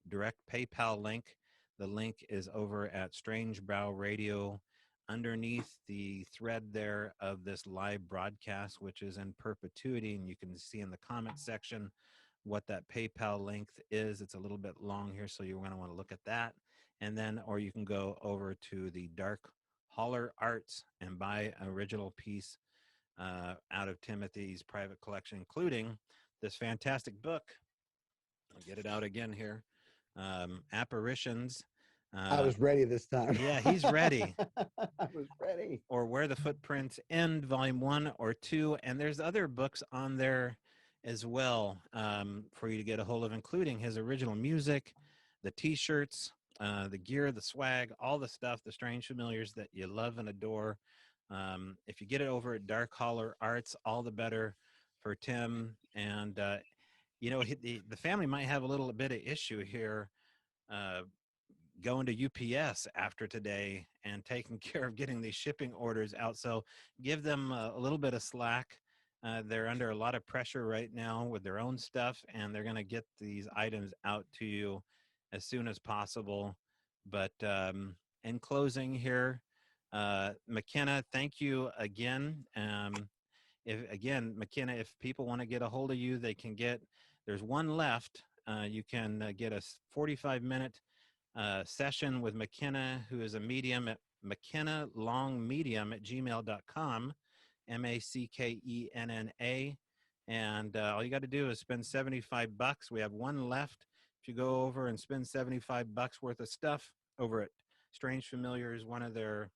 direct PayPal link. The link is over at Strange Brow Radio underneath the thread there of this live broadcast, which is in perpetuity. And you can see in the comment section what that PayPal link is. It's a little bit long here, so you're going to want to look at that. And then, or you can go over to the Dark Holler Arts and buy an original piece out of Timothy's private collection, including this fantastic book. I'll get it out again here. Apparitions. I was ready this time. Yeah, he's ready. I was ready. Or Where the Footprints End, Volume 1 or 2. And there's other books on there as well for you to get a hold of, including his original music, the T-shirts, the gear, the swag, all the stuff, the Strange Familiars that you love and adore. If you get it over at Dark Holler Arts, all the better for Tim. And, the family might have a little bit of issue here going to UPS after today and taking care of getting these shipping orders out. So give them a little bit of slack. They're under a lot of pressure right now with their own stuff, and they're going to get these items out to you as soon as possible. But in closing here, McKenna, thank you again. McKenna, if people want to get a hold of you, they can there's one left. You can get a 45-minute session with McKenna, who is a medium at McKennaLongMedium@gmail.com, MACKENNA. And all you got to do is spend $75. We have one left. if you go over and spend $75 worth of stuff over at Strange Familiars, one of their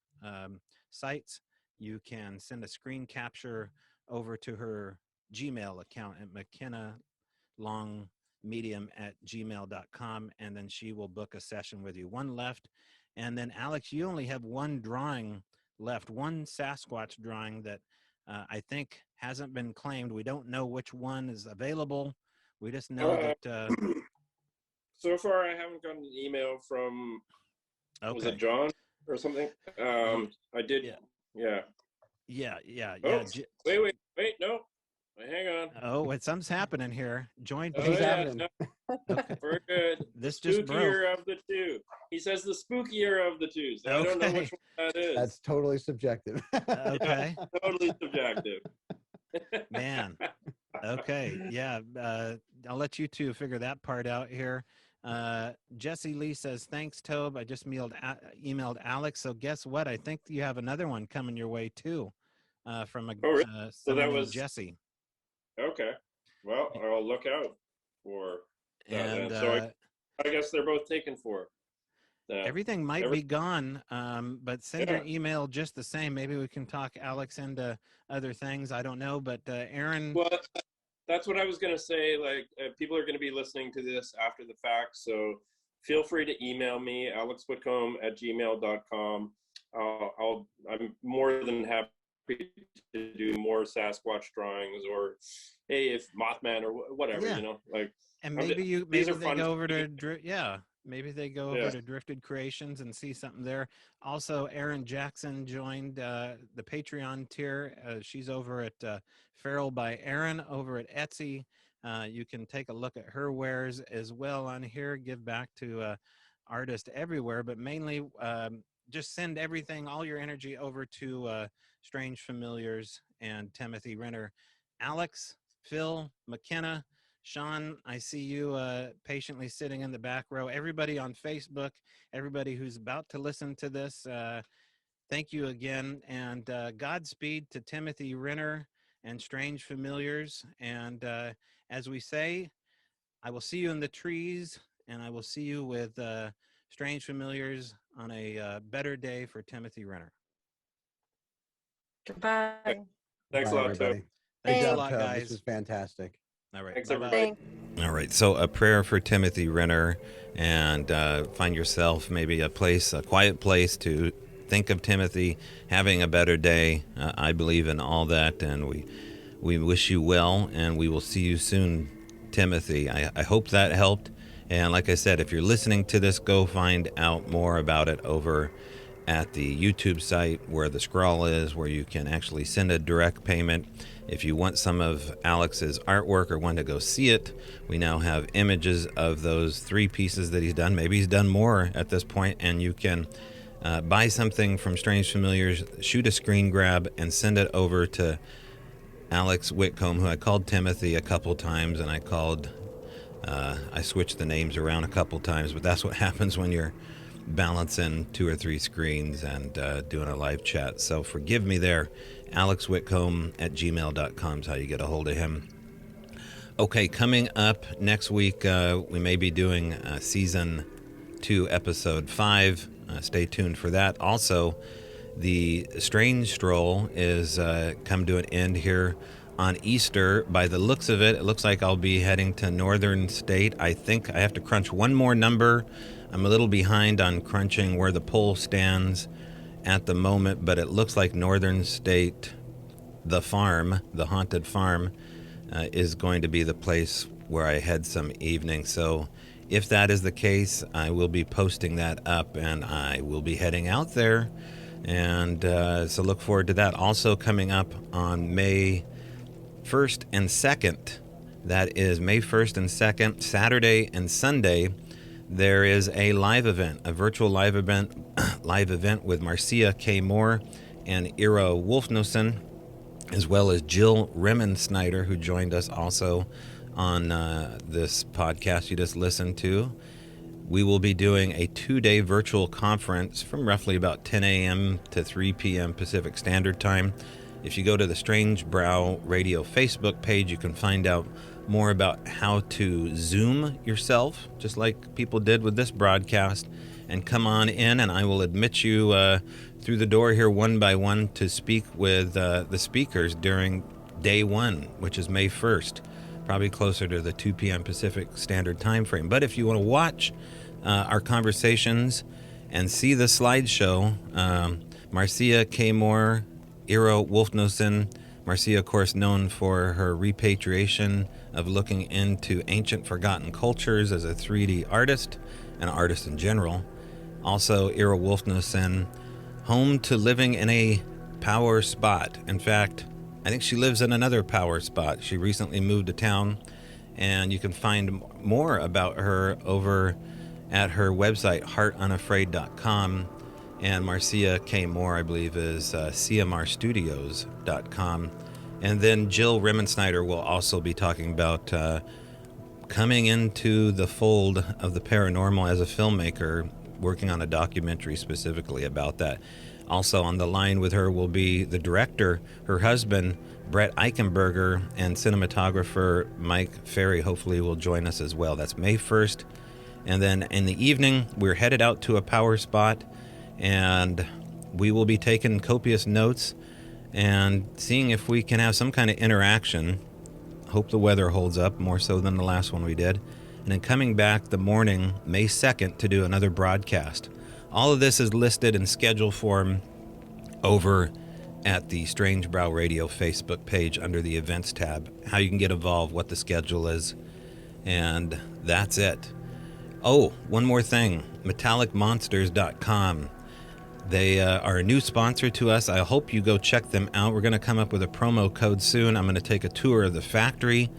sites, you can send a screen capture over to her Gmail account at mckenna.longmedium@gmail.com, and then she will book a session with you. One left. And then, Alex, you only have one drawing left, one Sasquatch drawing that I think hasn't been claimed. We don't know which one is available. We just know that. So far, I haven't gotten an email from, was it John or something? I did. Yeah. Yeah. Wait, no. Hang on. Oh, something's happening here. Join. Oh, yeah, no. Okay. We're good. This just broke. Spookier of the two. He says the spookier of the two. So I don't know which one that is. That's totally subjective. Okay. Totally subjective. Man. Okay. Yeah. I'll let you two figure that part out here. Jesse Lee says, thanks, Tobe. I just emailed Alex. So guess what? I think you have another one coming your way too. From someone named Jesse. Okay. Well, I'll look out for that. And so I guess they're both taken for. Everything might be gone, but send your email just the same. Maybe we can talk Alex into other things. I don't know, but Aaron. Well, that's what I was going to say. Like, people are going to be listening to this after the fact, so feel free to email me, alexwitcombe@gmail.com. I'm more than happy to do more Sasquatch drawings, or hey, if Mothman or whatever, like. And maybe they go over to maybe they go over to Drifted Creations and see something there. Also, Erin Jackson joined the Patreon tier. She's over at Feral by Erin over at Etsy. You can take a look at her wares as well on here. Give back to artists everywhere, but mainly just send everything, all your energy over to Strange Familiars and Timothy Renner. Alex, Phil, McKenna, Sean, I see you patiently sitting in the back row. Everybody on Facebook, everybody who's about to listen to this, thank you again. And Godspeed to Timothy Renner and Strange Familiars. And as we say, I will see you in the trees, and I will see you with Strange Familiars on a better day for Timothy Renner. Goodbye. Thanks a lot, everybody. Thanks a lot, Tobe. guys. This was fantastic. All right. Thanks, Bye-bye. everybody. All right. So a prayer for Timothy Renner, and find yourself maybe a quiet place to think of Timothy having a better day. I believe in all that, and we wish you well, and we will see you soon, Timothy. I hope that helped. And like I said, if you're listening to this, go find out more about it over at the YouTube site where the scroll is, where you can actually send a direct payment. If you want some of Alex's artwork or want to go see it, we now have images of those 3 pieces that he's done. Maybe he's done more at this point, and you can buy something from Strange Familiars, shoot a screen grab, and send it over to Alex Whitcomb, who I called Timothy a couple times, and I switched the names around a couple times, but that's what happens when you're balancing 2 or 3 screens and doing a live chat. So forgive me there. alexwitcombe@gmail.com is how you get a hold of him. Okay, coming up next week, we may be doing season 2, episode 5. Stay tuned for that. Also, the Strange Stroll is come to an end here on Easter. By the looks of it, it looks like I'll be heading to Northern State. I think I have to crunch one more number. I'm a little behind on crunching where the poll stands at the moment, but it looks like Northern State, the farm, the haunted farm, is going to be the place where I head some evening. So if that is the case, I will be posting that up, and I will be heading out there. And so look forward to that. Also coming up on May 1st and 2nd, that is May 1st and 2nd, Saturday and Sunday, there is a live event, a virtual live event with Marcia K. Moore and Ira Wolfnosen, as well as Jill Remensnyder, who joined us also on this podcast you just listened to. We will be doing a 2-day virtual conference from roughly about 10 a.m. to 3 p.m. Pacific Standard Time. If you go to the Strange Brow Radio Facebook page, you can find out more about how to Zoom yourself, just like people did with this broadcast, and come on in, and I will admit you through the door here one by one to speak with the speakers during day one, which is May 1st, probably closer to the 2 p.m. Pacific Standard Time frame. But if you want to watch our conversations and see the slideshow, Marcia K. Moore, Iro Wolfnosen, Marcia, of course, known for her repatriation of looking into ancient forgotten cultures as a 3D artist, and artist in general. Also, Iro Wolfnosen, home to living in a power spot. In fact, I think she lives in another power spot. She recently moved to town, and you can find more about her over at her website, heartunafraid.com. And Marcia K. Moore, I believe, is cmrstudios.com. And then Jill Rimmensnyder will also be talking about coming into the fold of the paranormal as a filmmaker, working on a documentary specifically about that. Also on the line with her will be the director, her husband, Brett Eichenberger, and cinematographer Mike Ferry hopefully will join us as well. That's May 1st. And then in the evening, we're headed out to a power spot, and we will be taking copious notes and seeing if we can have some kind of interaction. Hope the weather holds up more so than the last one we did. And then coming back the morning, May 2nd, to do another broadcast. All of this is listed in schedule form over at the Strange Brow Radio Facebook page under the events tab, how you can get involved, what the schedule is, and that's it. Oh, one more thing, metallicmonsters.com. They are a new sponsor to us. I hope you go check them out. We're going to come up with a promo code soon. I'm going to take a tour of the factory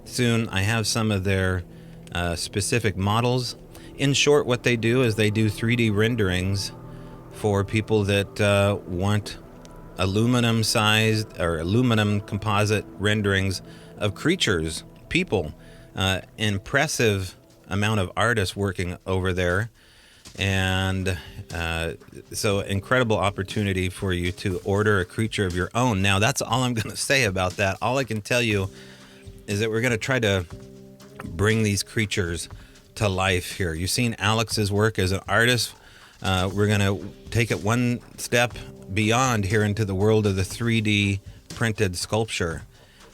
soon. I have some of their specific models. In short, what they do is they do 3D renderings for people that want aluminum-sized or aluminum composite renderings of creatures, people. Impressive amount of artists working over there. And so incredible opportunity for you to order a creature of your own. Now, that's all I'm going to say about that. All I can tell you is that we're going to try to bring these creatures to life here. You've seen Alex's work as an artist. We're going to take it one step beyond here into the world of the 3D printed sculpture.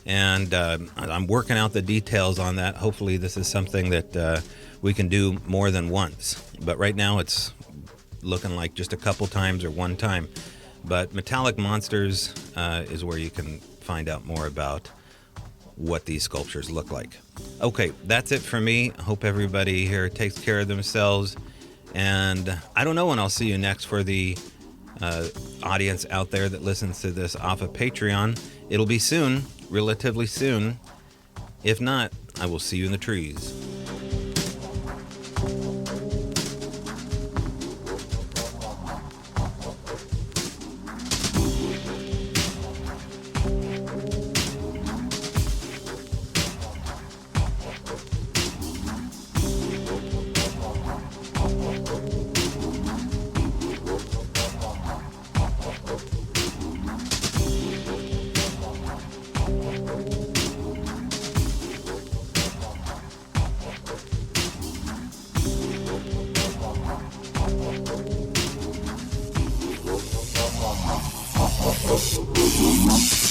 And I'm working out the details on that. Hopefully this is something that we can do more than once. But right now it's looking like just a couple times or one time. But Metallic Monsters is where you can find out more about what these sculptures look like. Okay, that's it for me. I hope everybody here takes care of themselves. And I don't know when I'll see you next for the audience out there that listens to this off of Patreon. It'll be soon, relatively soon. If not, I will see you in the trees. Thank you.